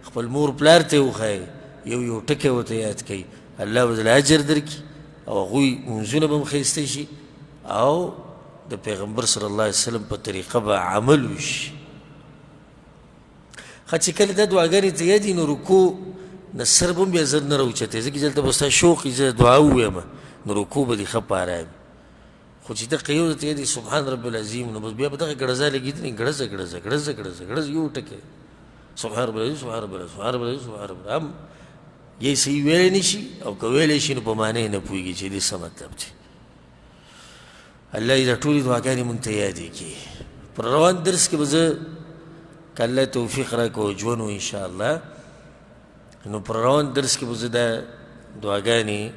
خپل مور پلار ته یې وښایئ، یو ټکی ورته یاد کوي، الله به دله اجر درکړي او هغوی منځونه به هم ښایسته شي او د پیغمبر صلی الله علیه وسلم په طریقه به عمل وشي. ښه چې کله دا دعاګانې ته یادي نو رکوع نه سر به هم بیا زر نه راوچتې، ځکه چې دلته به ستا شوق وي زه دعا ووایم نو رکوع به دې ښه په ارام. خو چې دقه یو درته یادي سبحان رب العظیم نو بس بیا به دغه ګړزه لګېدلې ګړزه یو ټکی سبحان رب العظیم سبحان رب العظیم سبحان رب العظیم سبحان رب العظیم یې صحیح ویلی نه شي او که ویلی شي نو په معنی نه پوهېږي چې دې څه مطلب دی. الله دې دا ټولې دعاګانې مونږ ته یادې کړي. پر روان درس کې به زه که الله توفیق راکړو ژوند و انشاءالله نو پر روان درس کې به زه دا دعاګانې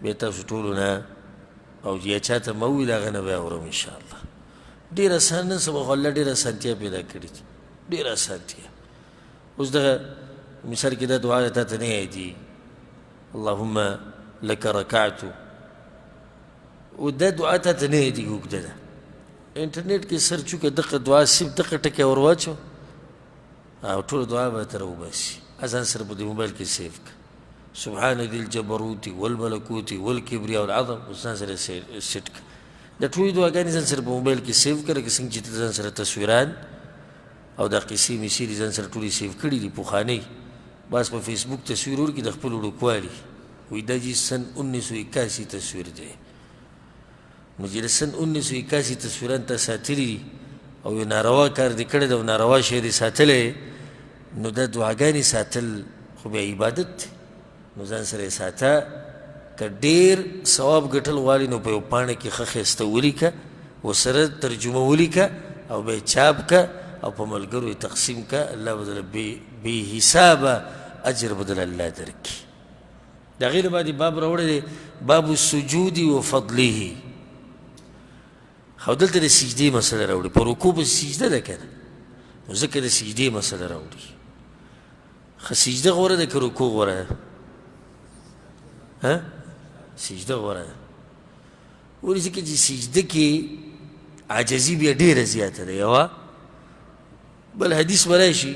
بیا تاسو ټولو نه او یا چا ته مه ووي د هغه نه به اورم انشاءالله. ډېر اسان نن سبا خو الله ډېره اسانتیا پیدا کړې دي، ډېره اسانتیا. اوس دغه مثال کې دا دعا تا ته نه یادي اللهم لك رکعت و دا دعا تا ته نه یادي اوږده ده. انټرنیټ کې سرچ وکړه دغه دعا صرف دغه ټکی ور واچو او ټوله دعا به تر وباسي. ځان سره په دې موبایل کې سیف کړه سبحان ذي الجبروت والملکوت والکبریا والعظم اوس ځان سره سیټ کړه. دا ټولې دعاګانې ځان سره په موبایل کې سیف کړه لکه څنګه چې ته ځان سره تصویران او دا قصې میسې دي ځان سره ټولې سیف کړي دي پخوانۍ. بعض په فیسبوک تصویر ورکړي د خپل وړوکوالي وایي دا جي سن 1981 تصویر دی. نو چې د سن 1981 تصویران تا ساتلي دي او یو ناروا کار دې کړی دی او ناروا شی دې ساتلی نو دا دعاګانې ساتل خو بیا عبادت دی. نو ځان سره یې ساته که ډېر ثواب ګټل غواړي نو په یو پاڼه کې ښه ښایسته ولیکه ورسره ترجمه ولیکه او بیا یې چاپ که او په ملګرو یې تقسیم که الله به دله بې حسابه اجر به دله الله درکړي. د هغې نه باندې باب راوړی دی باب السجود و فضله. او دلته د سجدې مسله راوړي. په رکوع به سجده ده که نه نو ځکه د سجدې مسله راوړي. ښه سجده غوره ده که رکوع غوره ده؟ سجده غوره ده. ولې ځکه چې سجده کې عاجزي بیا ډېره زیاته ده. یوه بل حدیث به راشي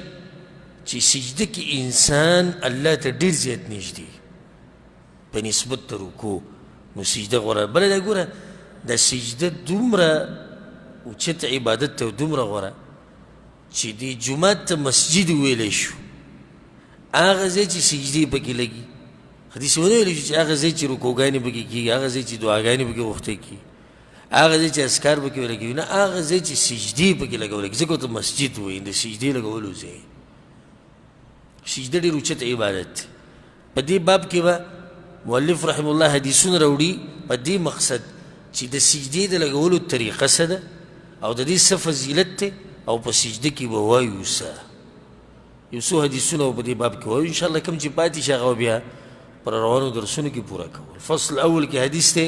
چې سجده کې انسان الله ته ډېر زیات نږدې په نسبت د رکوع نو سجده غوره. بله دا ګوره دا سجده دومره اوچت عبادت ته دومره غوره چې دې جومات ته مسجد ویلی شو هغه ځای چې سجدې پکې لګي حدیث ونه ویلی شو چې هغه ځای چې رکوګانې پکې کېږي هغه ځای چې دعاګانې پکې غوښتې کېږي هغه ځای چې اذکار پکې ولګوي نه هغه ځای چې سجدې پکې لګول کېږي ځکه ورته مسجد وایي د سجدې لګولو ځای سجده ډېر اوچت عبادت دی په دې باب کې به مؤلف رحم الله حدیثونه راوړي په دې مقصد چې د سجدې د لګولو طریقه څه ده او د دې څه فضیلت دی او په سجده کې به وایو څه یو څو حدیثونه په دې باب کې وایو انشاءالله کوم چې پاتې شي هغه بیا پر روانو درسونو کې پوره کول فصل اول کې حدیث دی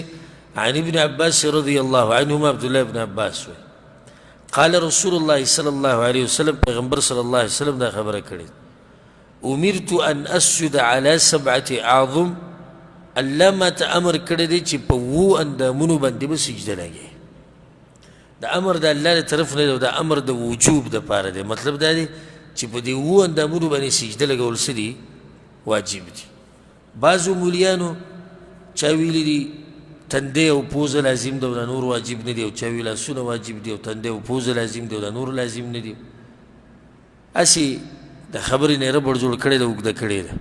عن ابن عباس رضي الله عنهما عبد الله بن عباس قال رسول الله صلى الله عليه وسلم پیغمبر صلی الله علیه وسلم دا خبره کړې امرت ان اسجد على 7 اعظم الله ما ته امر کړی دی چې په 7 اندامونو باندې به سجده لګي دا امر د الله له طرف نه دی دا امر د وجوب د پاره دی مطلب دا دی چې په دې 7 اندامونو باندې سجده لګول څه دي واجب دي بعضو مولیانو چا ویلي دي تندې او پوزه لازم ده او دا نور واجب نه دي او چا ویل لاسونه واجب دي او تندې او پوزه لازم دي او دا نور لازم نه دي هسې د خبرې نه ربړ جوړ کړی ده اوږده کړې ده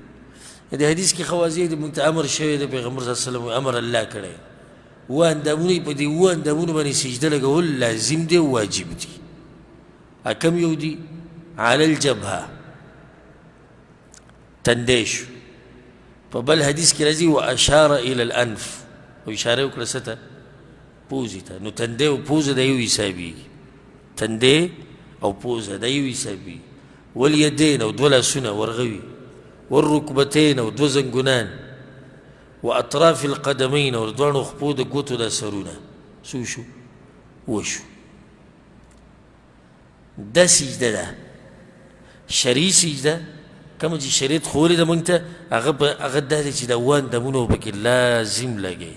د حدیث کې خوازی د موږ ته امر شوی د پیغمبر صلی الله علیه وسلم امر الله کړی 7 اندامونه په دې 7 اندامونو باندې سجده لګول لازم دی واجب دي کم یو دي علی الجبهه تندې شو په بل حدیث کې راځي واشار الى الانف او اشاره وکړه څه ته پوزې ته نو تندې او پوزه د یو حسابي تندې او پوزه د یو حسابي والیدین او دوه لاسونه ورغوي والركبتين او دوه زنګونان واطراف القدمين او دوه خپو د ګوتو د سرونه سو شو وشو دا سجده ده شرعي سجده کوم چې شریعت خولې ده موږ ته هغه دا دی چې د 7 اندامونو پکې لازم لګي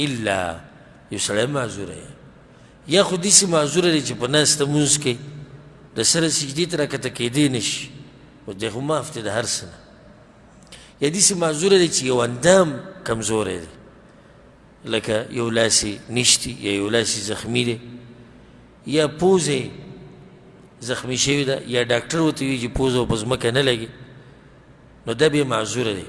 الا یو سړی معذوره یا خو داسې معذوره دی چې په ناسته مونځ کې د سره سجدې ته راکته کېدی نه شي او دی خو معاف دی د هر څه نه یا داسې معذوره دی چې یو اندام کمزوری دی لکه یو لاس یې نشتی یا یو لاس یې زخمي دی یا پوزه زخمی شوی ده یا ډاکټر ورته وایي چې پوزه په ځمکه نه لګي نو دا بیا معذوره دی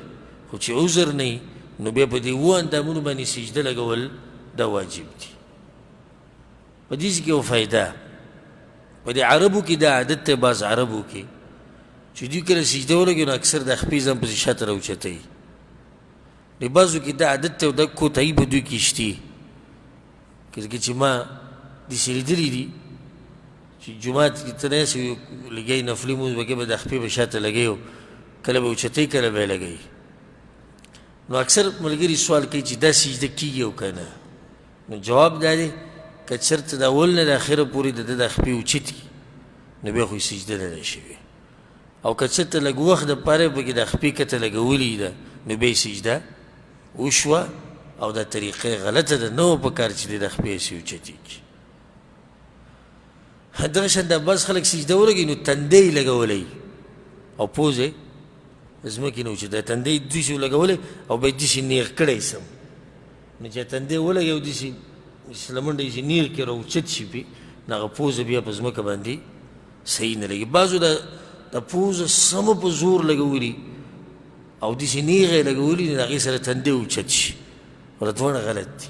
خو چې عذر نه وي نو بیا په دې 7 اندامونو باندې سجده لګول دا واجب دي په دې کې یو فایده په دې عربو کې دا عادت دی بعض عربو کې چې دوی کله سجده ولګي نو اکثر د خپې ځان پسې شاته راوچتوي د بعضو کې دا عادت دی او دا کوتاهي په دوی کې شتي کله چې ما داسې لیدلي دي چې جومات کې ته ناست وي لګی نفلي مونځ به کې به د خپې به شاته لګوي کله به اوچتوي کله به یې لګوي نو اکثر ملګري سوال کوي چې دا سجده کېږي او که نه نو جواب دا دی که چېرته د اول نه د اخره پورې د ده د خپې اوچت کي نو بیا خو یې سجده نه ده شوې او که چېرته لږ وخت دپاره یې پکې د خپې کته لګولې ده نو بیا یې سجده وشوه او دا طریقه غلطه ده نه وه په کار چې د خپې هسې اوچتې کړي دغه شان دا بعض خلک سجده ولګوي نو تندی یې لګولی او پوزه ځمکې نه اوچته تندی یې داسې ولګولی او بیا یې داسې نیغ کړی سم نو چې تندی ولګوي او داسې لمنډه یې چې نیغ کړي راوچت شي پې نو هغه پوزه بیا په ځمکه باندې صحیح نه لګي بعضو د پوزه سمه په زور لګولي او داسې نیغه یې لګولي نو د هغې سره تندی اوچت شي او دا دواړه غلط دي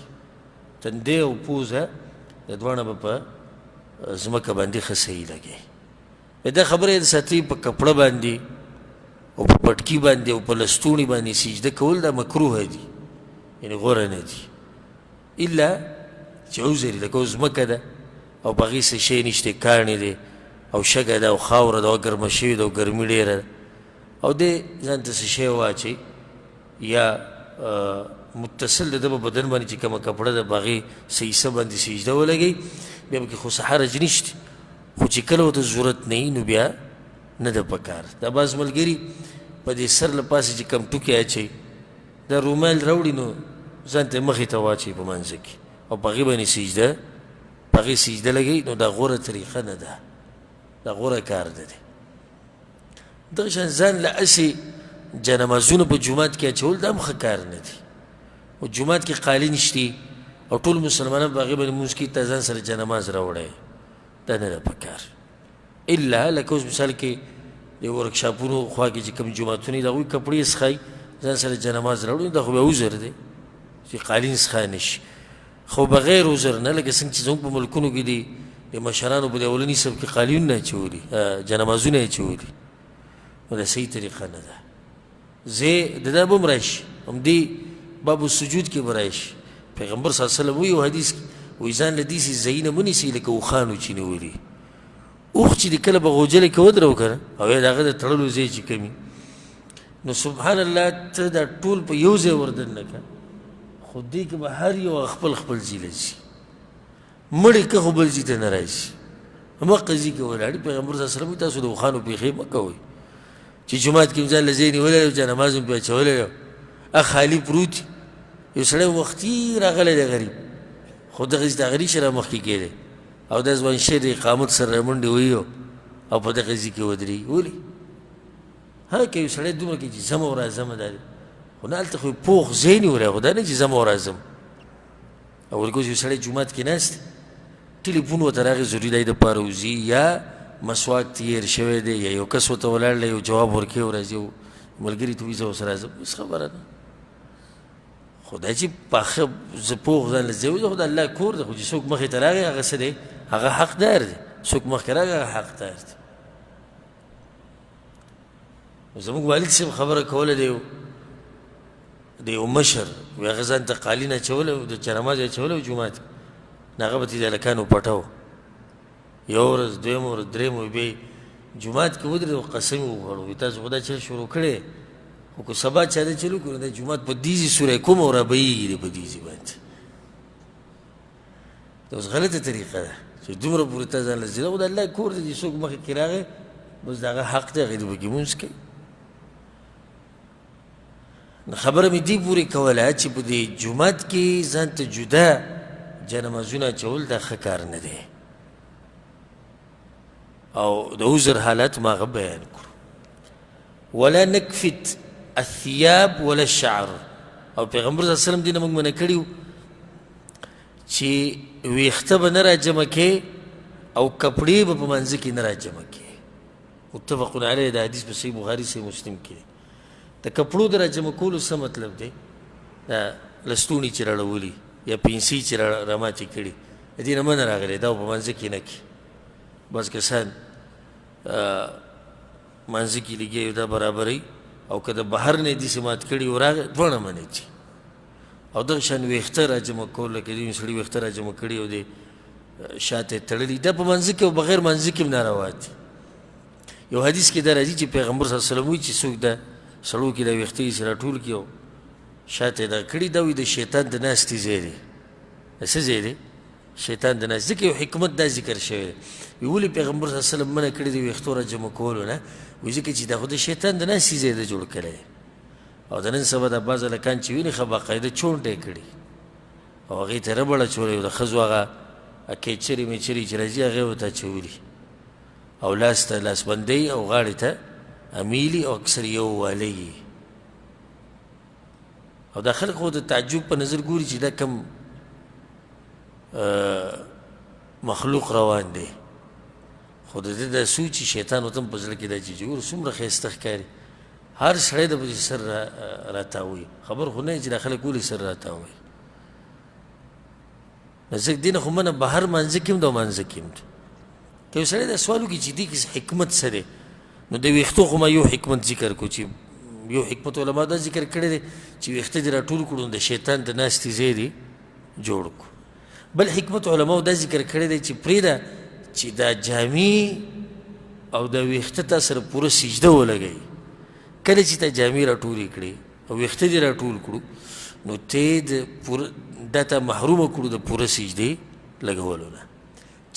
تندی او پوزه د دواړه به په ځمکه باندې ښه صحیح لګي دا خبره یې د ساتي په کپړه باندې او په پټکي باندې او په لستوڼي باندې سجده کول دا مکروه دي یعنې غوره نه دي الا چې عذر یې لکه ځمکه ده او په هغې څه شی نشته کاڼې دی او شګه ده او خاوره ده او ګرمه شوې ده او ګرمي ډېره ده او دی ځان ته څه شی واچوي یا متصل د ده په بدن باندې چې کومه کپړه ده په هغې څه حصه باندې سجده ولګوي بیا پکې خو څه حرج نشته خو چې کله ورته ضرورت نه وي نو بیا نه ده پکار دا بعض ملګري په دې سر له پاسه چې کوم ټوکې اچوي دا رومال راوړي نو ځان ته مخې ته واچوي په منځه کې او په هغې باندې سجده په هغې سجده لګوي نو دا غوره طریقه نه ده دا غوره کار نه دی دغه شان ځان له هسې جنمازونه په جومات کې اچول دا هم ښه کار نه دی او جومات کې قالین شتي او ټول مسلمانان په هغې باندې لمونځ کوي ته ځان سره جنماز راوړی دا نه ده پکار الا لکه اوس مثال کې د ورکشاپونو خوا کې چې کوم جوماتونه دي د هغوی کپړې څښئ ځان سره جنماز راوړي دا خو بیا عذر دی چې قالین څښای نه شي خو بغیر عذر نه لکه څنګه چې زموږ په ملکونو کې دي د مشرانو په د اولني صف کې قالینونه اچولي جنمازونه اچولي نو دا صحیح طریقه نه ده زه د دا به هم راشي همدې باب السجود کې به راشي پیغمبر صلی الله علیه وسلم وایي حدیث کې وایي ځان له داسې ځایونه مه نیسئ لکه اوښانو چې نیولي اوښ چې د کله به غوجلې کې ودرو که نه او یا د هغه د تړلو ځای چې کمي نو سبحان الله ته دا ټول په یو ځای وردننه که خو دې کې به هر یو خپل خپل ځي له ځي مړی که خو بل ځي ته نه راشي همغه ځي کې ولاړي پیغمبر صلی الله علیه وسلم تاسو د اوښانو پېښې مه کوئ چې جومات کې ځان له ځای نیولی او چا نماز هم پې اچولی ا خالي پروت یو سړی وختي راغلی دی غریب خو دغسې د غریب شه را مخکې کېدی او دا ځوان شی د اقامت سره منډې ویو او په دغه ځي کې ودرېږي ولې ها که یو سړی دومره کوي چې ځم او راځم دا دی خو نه هلته خو پوخ ځای نیولی خو دا نه چې ځم او راځم او ورکه اوس یو سړی جومات کې ناست دی ټلیفون ورته راغی ضروري دی دپاره وځي یا مسواک تیر شوی دی یا یو کس ورته ولاړ دی یو جواب ورکوي او راځي ملګري ته وایي زه اوس راځم بس خبره ده خو دا چې پاخه زه پوخ ځان له ځای وځم خو د الله کور دی خو چې څوک مخې ته راغی هغه څه دی هغه حقدار دی څوک مخکې راغی هغه حقدار دی زموږ والد صاحب خبره کوله د یو مشر وی هغه ځان ته قالین اچولی او د چا نماز اچولی و جومات کې نو هغه به ته د هلکانو پټه یو ورځ دویمه ورځ درېیمه وی بیا جومات کې ودرېد او قسم یې وخوړ وایي تاسو خو دا چل شروع کړی خو که سبا چا د چلو کړو دا جومات په دیزې سوری کوم او رابهیږي دی په دیزې باندې دا اوس غلطه طریقه ده چې دومره پورې تا ځان له ځي خو د الله کور دی چې څوک مخکې کې راغی بس د هغه حق دی هغې د پکې لمونځ کوي خبره مې دې پورې کوله چې په دې جومات کې ځان ته جدا جنمازونه اچول دا ښه کار نه دی او د عذر حالات ما هغه بیان کړو ولا نکفت الثياب ولا الشعر او پیغمبر صلی الله علیه وسلم دې نه موږ منع کړي چې ویښته به نه راجمع کې او کپړې به په منځ کې نه راجمع کې متفق علیه د حدیث په صحیح بخاري صحیح مسلم کې د کپړو د راجمع کولو څه مطلب دی دا لستوڼي چې راړولي یا پینسي چې راماتې کړي د دې نه منع راغلی دا په منځ کې نه کړي بعض کسان منځ کې لګي دا برابري او که د بهر نه یې داسې مات کړي و راغی دواړه منع دي او دغه شان ویښته راجمع کول لکه د یو سړي ویښته راجمع کړي او د شاته یې تړلي دا په منځ کې او بغیر منځ کې هم ناروا دي یو حدیث کې دا راځي چې پیغمبر صلی الله علیه وسلم وایي چې څوک دا سړو کې دا ویښته یې راټول کړي او شاته یې دا کړي دا وایي د شیطان د ناستې ځای دی د څه ځای دی شیطان د ناستې ځکه یو حکمت دا ذکر شوی دی وی ولې پیغمبر صلی الله علیه وسلم منع کړي د ویښتو راجمع کولو نه وایي ځکه چې دا خو د شیطان د ناستې ځای ده جوړ کړی او د نن سبا دا بعض هلکان چې ویني ښه باقاعده چونټ یې کړي او هغې ته ربړ اچولی او د ښځو هغه کیچرې میچرې چې راځي هغې ورته اچولي او لاس ته لاسبندۍ او غاړې ته امیلي او اکثر یو والی او دا خلک خو د تعجب په نظر ګوري چې دا کم مخلوق روان دی خو د دې دا سوچ چې شیطان ورته هم په زړه کې دا چې ګوره څومره ښایسته ښکاري هر سړی د پسې سر راتاوي خبر خو نه چې دا خلک ولې سر راتاوي نو ځکه دې نه خو منه بهر مانځه کې هم ده او مانځه کې هم ده که یو سړی دا سوال وکړي چې دې کې حکمت څه دی نو د ویښتو خو ما یو حکمت ذکر کړو چې یو حکمت علما دا ذکر کړی دی چې ویښته دې راټول کړو نو د شیطان د ناستې ځای دې جوړ کړو بل حکمت علماو دا ذکر کړی دی چې پرېږده چې دا جامې او دا ویښته تا سره پوره سجده ولګوي کله چې تا جامې راټولې کړې او ویښته دې راټول کړو نو ته دا ته محرومه کړو د پوره سجدې لګولو نه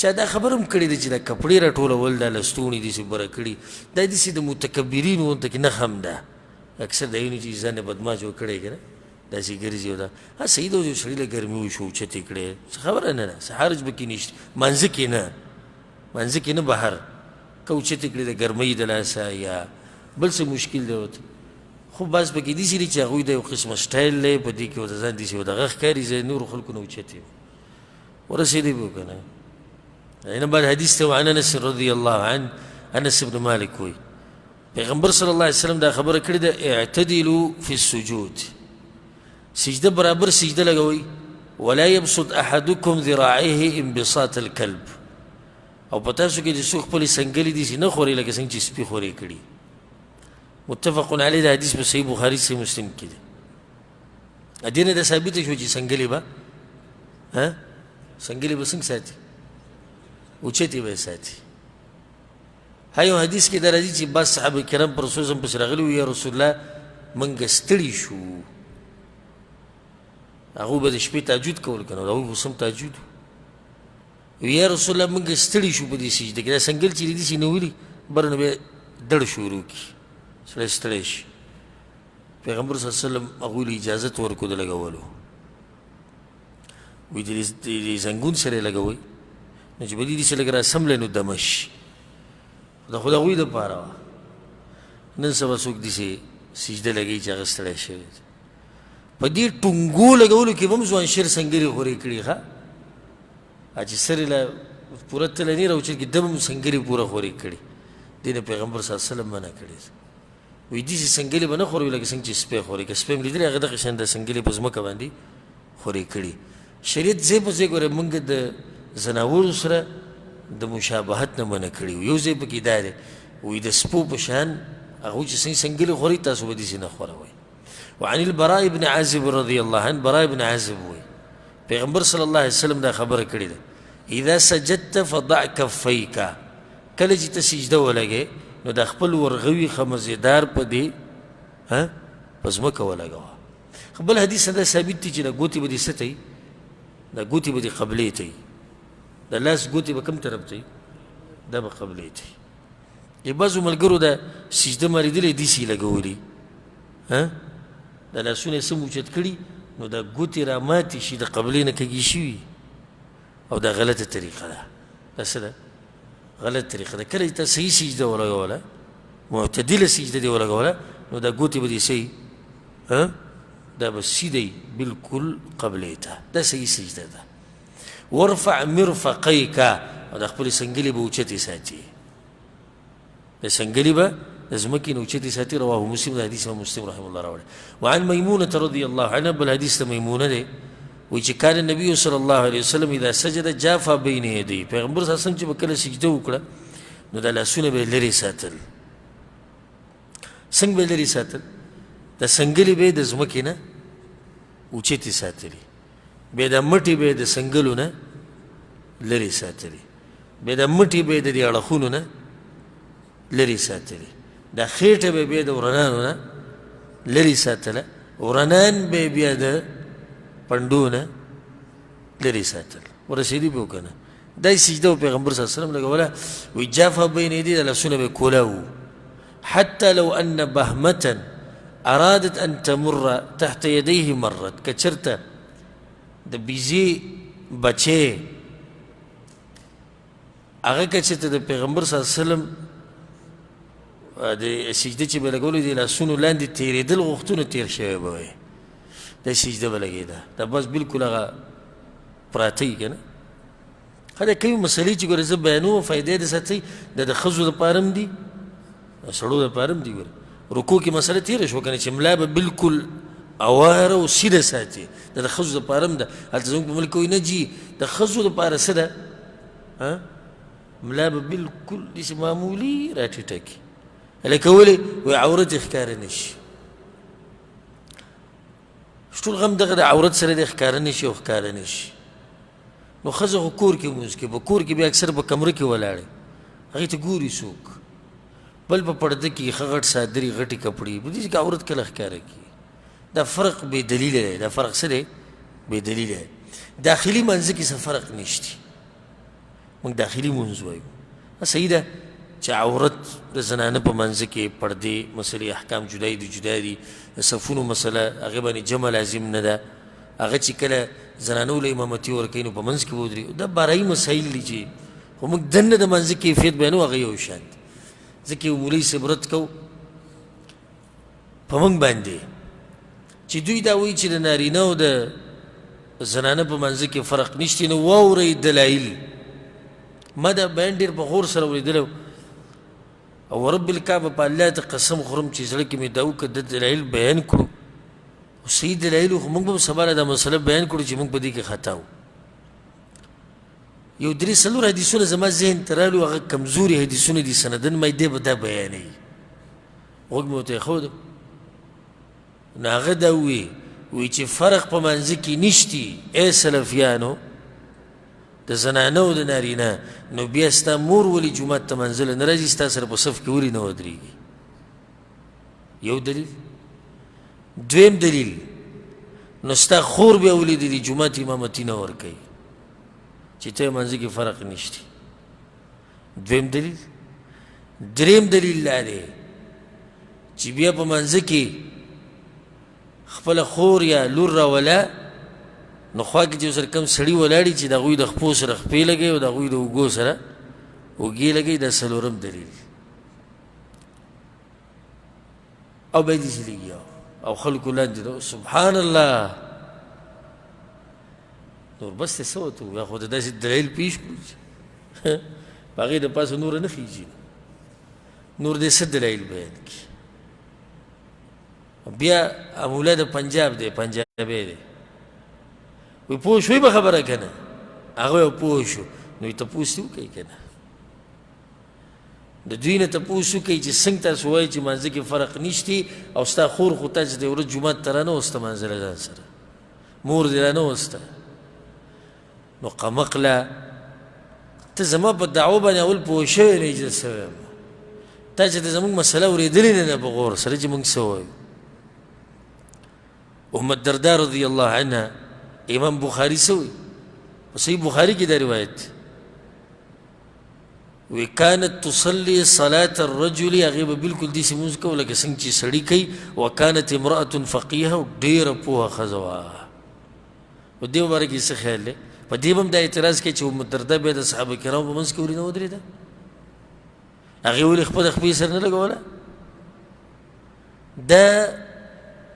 چا دا خبر هم کړې ده چې دا کپړې راټولول دا لستوڼي داسې بره کړي دا داسې د متکبرینو غونته کې نښه هم ده اکثر دا یې چې ځان یې بدماش وکړی که نه داسې ګرځي او دا ها صحیح ده یو سړي له ګرمي وشو اوچتې کړی څه خبره نه ده څه حرج به کې نشته منځه کې نه منځه کې نه بهر که اوچتې کړې د ګرمۍ د لاسه یا بل څه مشکل دی ورته خو بعض پکې داسې دي چې هغوی د یو قسمه سټایل دی په دې کې ورته ځان داسې ورته غږ ښکاري زه نورو خلکو نه اوچتې ورسېدی به که نه هنا بعد حديث عن انس رضي الله عنه انس بن مالك وي پیغمبر صلی الله علیه وسلم دا خبره کړې ده اعتدلوا في السجود سجده برابر سجده لګوي ولا يبسط احدكم ذراعيه انبساط الكلب او پتا شو کې چې څوک خپل سنګلې دي نه خوري لکه څنګه چې سپي خوري کړي متفق علیه دا حدیث په صحیح بخاری صحیح مسلم کې دی ادینه دا ثابت شو چې سنګلې به سنګلې به څنګه ساتي اوچتې به ساتي هایو حدیث کې دا راځي چې بعض صحابه کرام پر رسول الله پسې راغلي وي یا رسول الله موږ ستړي شو هغه به د شپې تهجد کول کنه هغوی خو سم تهجد یا رسول الله موږ ستړي شو په دې سجده کې دا سنګل چې دي چې نه ولي بر نه به دړ شروع کړي سړی ستړی شي پیغمبر صلی الله علیه وسلم هغوی له اجازت ورکړو د لګولو وایي د زنګون سره یې لګوئ نو چې به دې داسې لږ راسملی نو دمه شي دا خو د هغوی دپاره وه نن سبا څوک داسې سجده لګوي چې هغه ستړی شوی دی په دې ټونګو لګولو کې به هم ځوانشیر سنګرې خورې کړي ښه چې سر یې له پوره تله نه راوچت کړي ده به هم سنګرې پوره خورې کړي دې نه پیغمبر صلی الله علیه وسلم منع کړی وایي داسې سنګلې به نه خوري لکه څنګه چې سپی خوري که سپی هم لیدلی هغه دغه شان د سنګلې په ځمکه باندې خورې کړي شریعت ځای په ځای ګوره موږ د زناورو سره د مشابهت نه منع کړي یو ځای پکې دا دی وایي د سپو په شان هغوی چې څنګه سنګلې خوري تاسو به داسې نه خوروئ وعن البراء بن عازب رضي الله عنه براء بن عازب وي پیغمبر صلی الله علیه وسلم دا خبره کړې ده اذا سجدت فضع كفيك کله چې ته سجده ولګې نو د خپل ورغوي خمزیدار په دې په ځمکه ولګوه بل حدیث دا ثابت دی چې دا ګوتې به دې څه ته وي دا ګوتې به دې قبلې ته وي د لاس ګوتې به کوم طرف ته وي دا به قبلې ته وي بعضو ملګرو دا سجده مارېدلی داسې لګولي دا لاسونه یې سم اوچت کړي نو دا ګوتې را ماتې شي د قبلې نه کږې شوي او دا غلطه طریقه ده دا څه ده غلط طریقه ده کله چې تا صحیح سجده ولګوله معتدله سجده دې ولګوله نو دا ګوتې به دې څه دا به سیده بالکل قبلې ته دا صحیح سجده ده ورفع مرفقیک او د خپلې سنګلې به اوچتې ساتي د سنګلې به د ځمکې نه اوچتې ساتي رواه مسلم د حدیث امام مسلم رحمه الله راوړی وعن میمونة رضی الله عنها بل حدیث د میمونه دی وایي چې کان النبي صلی الله علیه وسلم اذا سجد جافا بین یدیه پیغمبر صلی الله علیه وسلم چې به کله سجده وکړه نو دا لاسونه به یې لرې ساتل څنګه به یې لرې ساتل د سنګلې به یې د ځمکې نه اوچتې ساتلې بیا د مټې به یې د سنګلو نه لرې ساتلې بیا د مټې به یې د دې اړخونو نه لرې ساتلې دا خېټه به بیا د ورنانو نه لرې ساتله ورنان به بیا د پنډو نه لرې ساتل ورسېدي به که نه دا سجده و پیغمبر صلی الله علیه وسلم لګوله وایي جافا بین یدیه د لاسونه به کولاو حتى لو ان بهمة ارادت ان تمر تحت يديه مرت که چرته د بیزې بچې هغه که چېرته د پیغمبر صلی الله علیه وسلم د سجده چې به لګولو د لاسونو لاندې تېرېدل غوښتونه تېر شوی به وی دا سجده به لګېده دا بس بلکل هغه پراته وي که نه ښه دا کومې مسلې چې ګوره زه بیانوم فایدې د ساتئ دا د ښځو دپاره هم دي د سړو دپاره هم دي ګوره رکوع کې مسله تېره شوه که نه چې ملا به بلکل اواره او سیده ساتي دا د ښځو دپاره هم ده هلته زموږ په ملک وایي نه جي د ښځو دپاره څه ده ملا به بلکل داسې معمولي راټیټه کړي لکه ولې وایي عورت یې ښکاره نه شي ټول غم دغه د عورت سره دی ښکاره نه شي او ښکاره نه شي نو ښځه خو کور کې لمونځ کوي په کور کې بیا اکثر په کمره کې ولاړې هغې ته ګوري څوک بل په پرده کې ښه غټ صادري غټې کپړې په دې کې عورت کله ښکاره کړي دا فرق بې دلیله دی دا فرق څه دی بې دلیله دی داخلي منځه کې څه فرق نشته موږ داخلي مونځ وایو صحیح ده چې عورت د زنانه په منځ کې پردې مسلې احکام جدا دي د صفونو مسله هغې باندې جمع لازم نه ده هغه چې کله زنانو له امامتي ورکوي نو په منځ کې به ودرېږي دا بارایي مسایل دي چې خو موږ دننه د منځه کیفیت بیانو هغه یو شان دي ځکه یو مولوي صاحب رد کو په موږ باندې چې دوی دا وایي چې د نارینه او د زنانه په منځ کې فرق نشته نو واورئ دلایل ما دا بیان ډېر په غور سره اورېدلی او رب الکعبه په الله ته قسم خورم چې زړه کې مې دا وکړه د دلایل بیان کړو او صحیح دلایل خو موږ به سبا دا مسله بیان کړو چې موږ په دې کې خطا وو یو درې څلور حدیثونه زما ذهن ته رالو هغه کمزوري حدیثونه دي سندن ما دې به دا بیانوي غوږ مې ورته ایښود نو هغه دا وی چې فرق په منځ کې نشتی ای سلفیانو د زنانه او د نارینه نو بیا ستا مور ولې جومات ته منزله نه راځي ستا سره په صف کې ولې نه ودرېږي یو دلیل دویم دلیل نو ستا خور بیا ولې د جومات امامتي نه ورکوي چې ته منځ کې فرق نشتی دویم دلیل دریم دلیل دا دی چې بیا په منځ کې خپل خور یا لور راوله نو خوا کې چې ورسره کوم سړي ولاړي چې د هغوی د خپو سره خپې لګوي او د هغوی د اوږو سره اوږې لګوي دا څلورم دلیل او بیا داسې لګي او خلکو لاندې سبحان الله نور بس ته څه ورته ووایه خو د داسې دلیل پیش کړو په هغې د پاسه نوره نه خیږي نور دې څه دلایل بیان کړي بیا مولا د پنجاب دی پنجابی دی وی پوه شوی به خبره که نه هغه یې پوه شو نو یې تپوس دې وکړئ که نه د دوی نه تپوس وکړئ چې څنګه تاسو وایئ چې مانځه کې فرق نشتی او ستا خور خو تا چې د ورځ جومات ته رانه وسته مانځله ځان سره مور دې رانه وسته نو قمقله ته زما په دعوه باندې اول پوه شوی نه یې چې څه وایم تا چې ته زموږ مسله اورېدلې نه ده په غور سره چې موږ څه وایو ام الدرداء رضی الله عنها امام بخاری سوی په صحیح بخاری کې دا روایت وی کانت تصلي صلاة الرجل هغې به بلکل داسې لمونځ کوو لکه څنګه چې سړي کوي وکانت امرأة فقیهه او ډېره پوهه ښځه وه په دې باره کې څه خیال دی په دې به هم دا اعتراض کوي چې ام الدرداء بیا د صحابه کرامو په منځ کې ولې نه ودرېده هغې ولې خپله خپې سر نه لګوله دا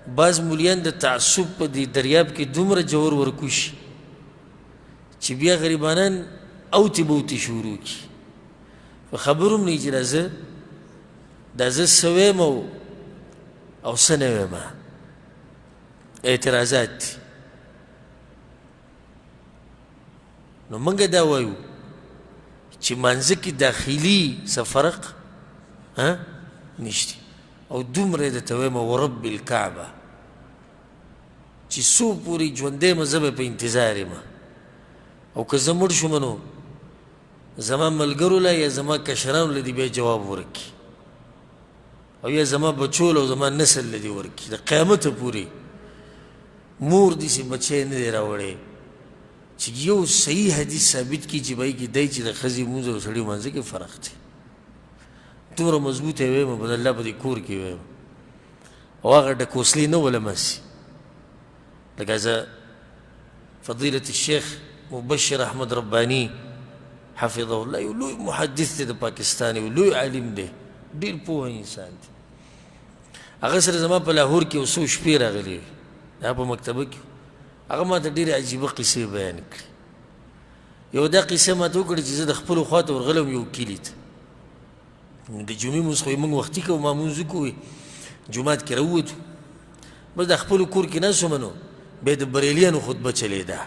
بعض مولیان د تعصب په دې دریاب کې دومره جوور ورکوشي چې بیا غریبانان اوتې بوتې شروع کړي په خبرو هم نه چې دا زه څه ویم او څه نه ویم اعتراضات دي نو موږ دا وایو چې منځه کې داخلي څه فرق نشته او دومره درته وایم ورب الکعبه چې څو پورې ژوندی یم زه به په انتظار یم او که زه مړ شوم نو زما ملګرو له یا زما کشرانو له دې بیا جواب ورکړي او یا زما بچو له او زما نسل له دې ورکړي د قیامته پورې مور داسې بچی نه دی راوړی چې یو صحیح حدیث ثابت کړي چې بهی کې دی چې د ښځې لمونځ او سړي منځه کې فرق دی دومره مضبوطه یې ویم به د الله په دې کور کې ویم او هغه ډکوسلې نه ولمسي لکه زه فضیلة الشیخ مبشر احمد ربانی حفظه الله یو لوی محدث دی د پاکستان یو لوی عالم دی ډېر پوه انسان دی هغه سره زما په لاهور کې یو څو شپې راغلي دا په مکتبه کې هغه ما ته ډېرې عجیبه قصې بیان کړي یو دا قصه ما ته وکړه چې زه د خپلو خوا ته ورغلم یو کلي ته د جمعې مونځ خو یې موږ وختي کوو مامونځ وکړو جومات کې راووتو بس د خپلو کور کې ناست وم نو بیا د بریلیانو خطبه چلېده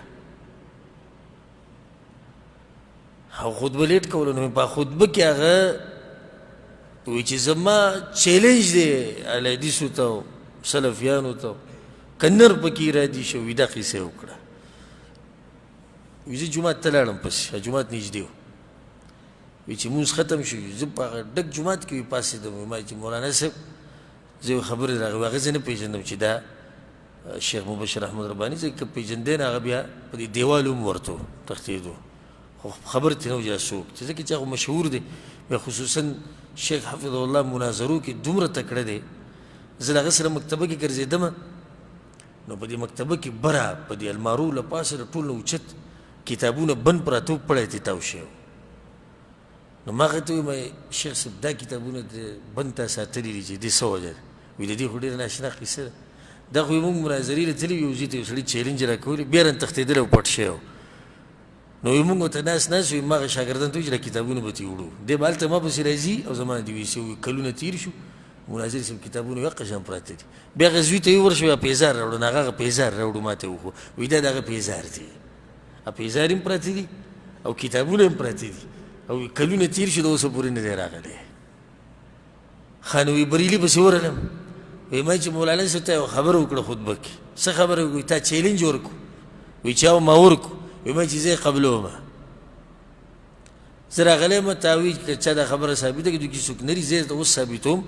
او خطبه لیټ کوله نو په خطبه کې هغه وایي چې زما چیلنج دی اهل حدیثو ته او سلفیانو ته که نر پکې ارادي شو وي دا قصه وکړه وایي زه جومات ته لاړم پسې جومات نږدې و وی چې مونځ ختم شو زه په هغه ډک جومات کې پاڅېدم ما چې مولانا صاحب زه یو خبرې راغی هغه زه نه پېژندم چې دا شیخ مبشر احمد رباني زه که پېژندی نه هغه بیا په دې دیوال هم ورته و تښتېدو خو خبر ترې نه و چې دا څوک چې ځکه چې هغه مشهور دی بیا خصوصا شیخ حفظه الله مناظرو کې دومره تکړه دی زه د هغه سره مکتبه کې ګرځېدم نو په دې مکتبه کې بره په دې المارو له پاسه د ټول نه اوچت کتابونه بند پراته و پړی تې تاو شوی نو ما هغه ته ووایم شیخ صاحب دا کتابونه د بند تا ساتلي دي چې دې څه وجه ده وایي د دې خو ډېره ناشنا قصه ده دا خو موږ مناظرې له تللي یو ځای ته یو سړي چیلنج راکولی بیا رانه تښتېدلی او پټ شوی و نو موږ ورته ناست وي، ما هغه شاګردان ته وایي چې دا کتابونه به ترې وړو. دی به هلته ما پسې راځي او زما دې ویسي وي. کلونه تېر شو، مناظر صاحب کتابونه یې هغه شان پراته دي. بیا هغه زوی ته یې ورشو پیزار راوړو، نو هغه پیزار راوړو ما ته وښو، وایي دا د هغه پیزار دی. پیزار هم پراته دي او کتابونه هم پراته دي او کلونه تېر شو د اوسه پورې نه دی راغلی. ښه نو وایي بریلي پسې ورغلم، وایي ما چې مولانا صاحب ته یوه خبره وکړه خطبه کې. څه خبره وکړه؟ تا چیلنج ورکړو. وایي چا ما ورکړو؟ وایي ما چې زه یې قبلومه. زه راغلی یم تا وایي که چا دا خبره ثابته کړي دوی کې څوک نه دي، زه یې اوس ثابتوم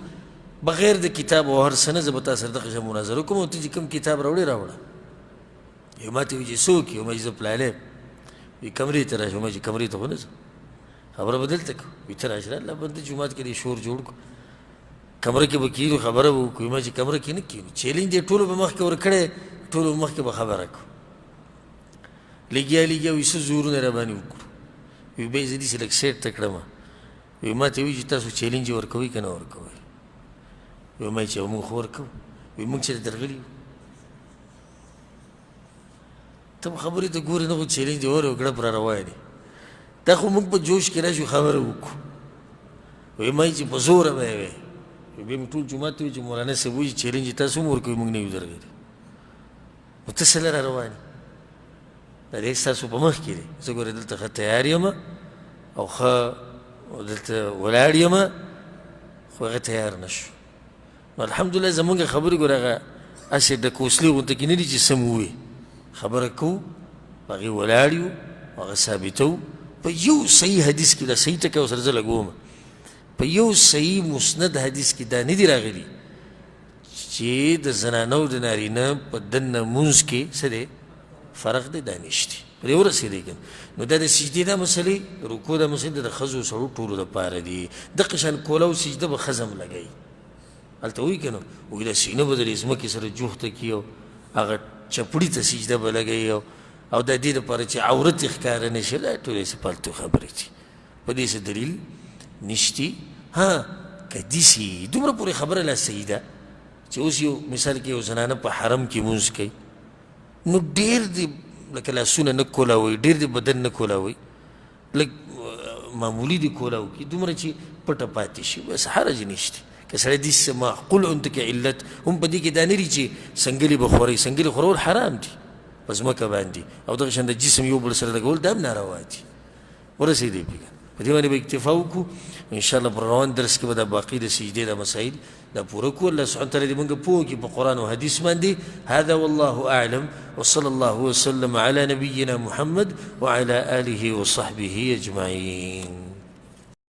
بغیر د کتاب او هر څه نه. زه به تا سره دغه شان مناظره کوم او ته چې کوم کتاب راوړې راوړه. یو ما ته وایي چې څوک یې؟ ما چې زه پلانی یم. وایي کمرې ته راشه. ما چې کمرې ته خو نه ځم، خبره به دلته کوو. وایي ته راشه، الله بنده جومات کې دې شور جوړ کړو، کمره کې به کېنو خبره به وکړو. ما چې کمره کې نه کېنو، چیلنج یې ټولو به مخکې ورکړی، ټولو به مخکې به خبره کړو. لګیا وایي څه زورونه را باندې وکړو. وایي بیا یې زه داسې لږ سیټ ته کړم. وایي ما ته وایي چې تاسو چیلنج یې ورکوئ که نه ورکوئ؟ وایي ما چې موږ خو ورکوو. وایي موږ چېرې درغلي یو؟ ته خبرې ته ګورې نه، خو چیلنج دې وکړه پر روان یې. دا خو موږ په جوش کې راشو خبره وکړو. وایي ما چې په زوره به یې وایي. بیا مې ټول جومات ته وایي چې مولانا صاحب وایي چې چیلنج یې تاسو هم ورکوئ، موږ نه یو درغلي. نو ته څه له را روان یې؟ دا دی ستاسو په مخ کې دی. زه ګورې دلته ښه تیار یم او ښه دلته ولاړ یم، خو هغه تیار نه شو. نو الحمدلله زمونږ خبرې ګوره هغه هسې د کوسلي غونته کې نه دي چې سم ووایي. خبره کوو، په هغې ولاړ یو، هغه ثابتوو په یو صحیح حدیث کې. دا صحیح ټکی ورسره زه لګوم، په یو صحیح مسند حدیث کې دا نه دي راغلي چې د زنانه او د نارینه په دننه مونځ کې څه دی فرق دی. دا نشته، پرې ورسېدی که نو دا د سجدې دا مسلې، رکوع دا مسلې د ښځو سړو ټولو دپاره دي. دقه شان کوله او سجده به ښځه هم لګوي. هلته وایي که نه، وایي دا سینه به د ځمکې سره جوخته کړي او هغه چپړي ته سجده به لګوي او د دې دپاره چې عورت یې ښکاره نه شي. دا ټولې څه پالتو خبرې دي، په دې څه دلیل نشتي. ها که داسې دومره پورې خبره لا صحیح ده چې اوس یو مثال کې یو زنانه په حرم کې مونځ کوي، نو ډېر دې لکه لاسونه نه کولاوئ، ډېر دې بدن نه کولاوئ، لږ معمولي دې کولاو کړي، دومره چې پټه پاتې شي، بس حرج نشته. که سړی داسې معقول عنده کې علت هم په دې کې دا نه دي چې سنګلې به خورئ. سنګلې خورول حرام دي په ځمکه باندې، او دغه شان د جسم یو بل سره لګول دا هم ناروا دي. ورسېدی پکې په دې باندې به اکتفا وکړو. انشاءالله پر روان درس کې به دا باقي د سجدې دا مسایل دا پوره کړو. الله سبحانه وتعالی دې موږ پوه کړي په قرآن او حدیث باندې. هذا والله أعلم وصلى الله وسلم على نبينا محمد وعلى آله وصحبه أجمعين.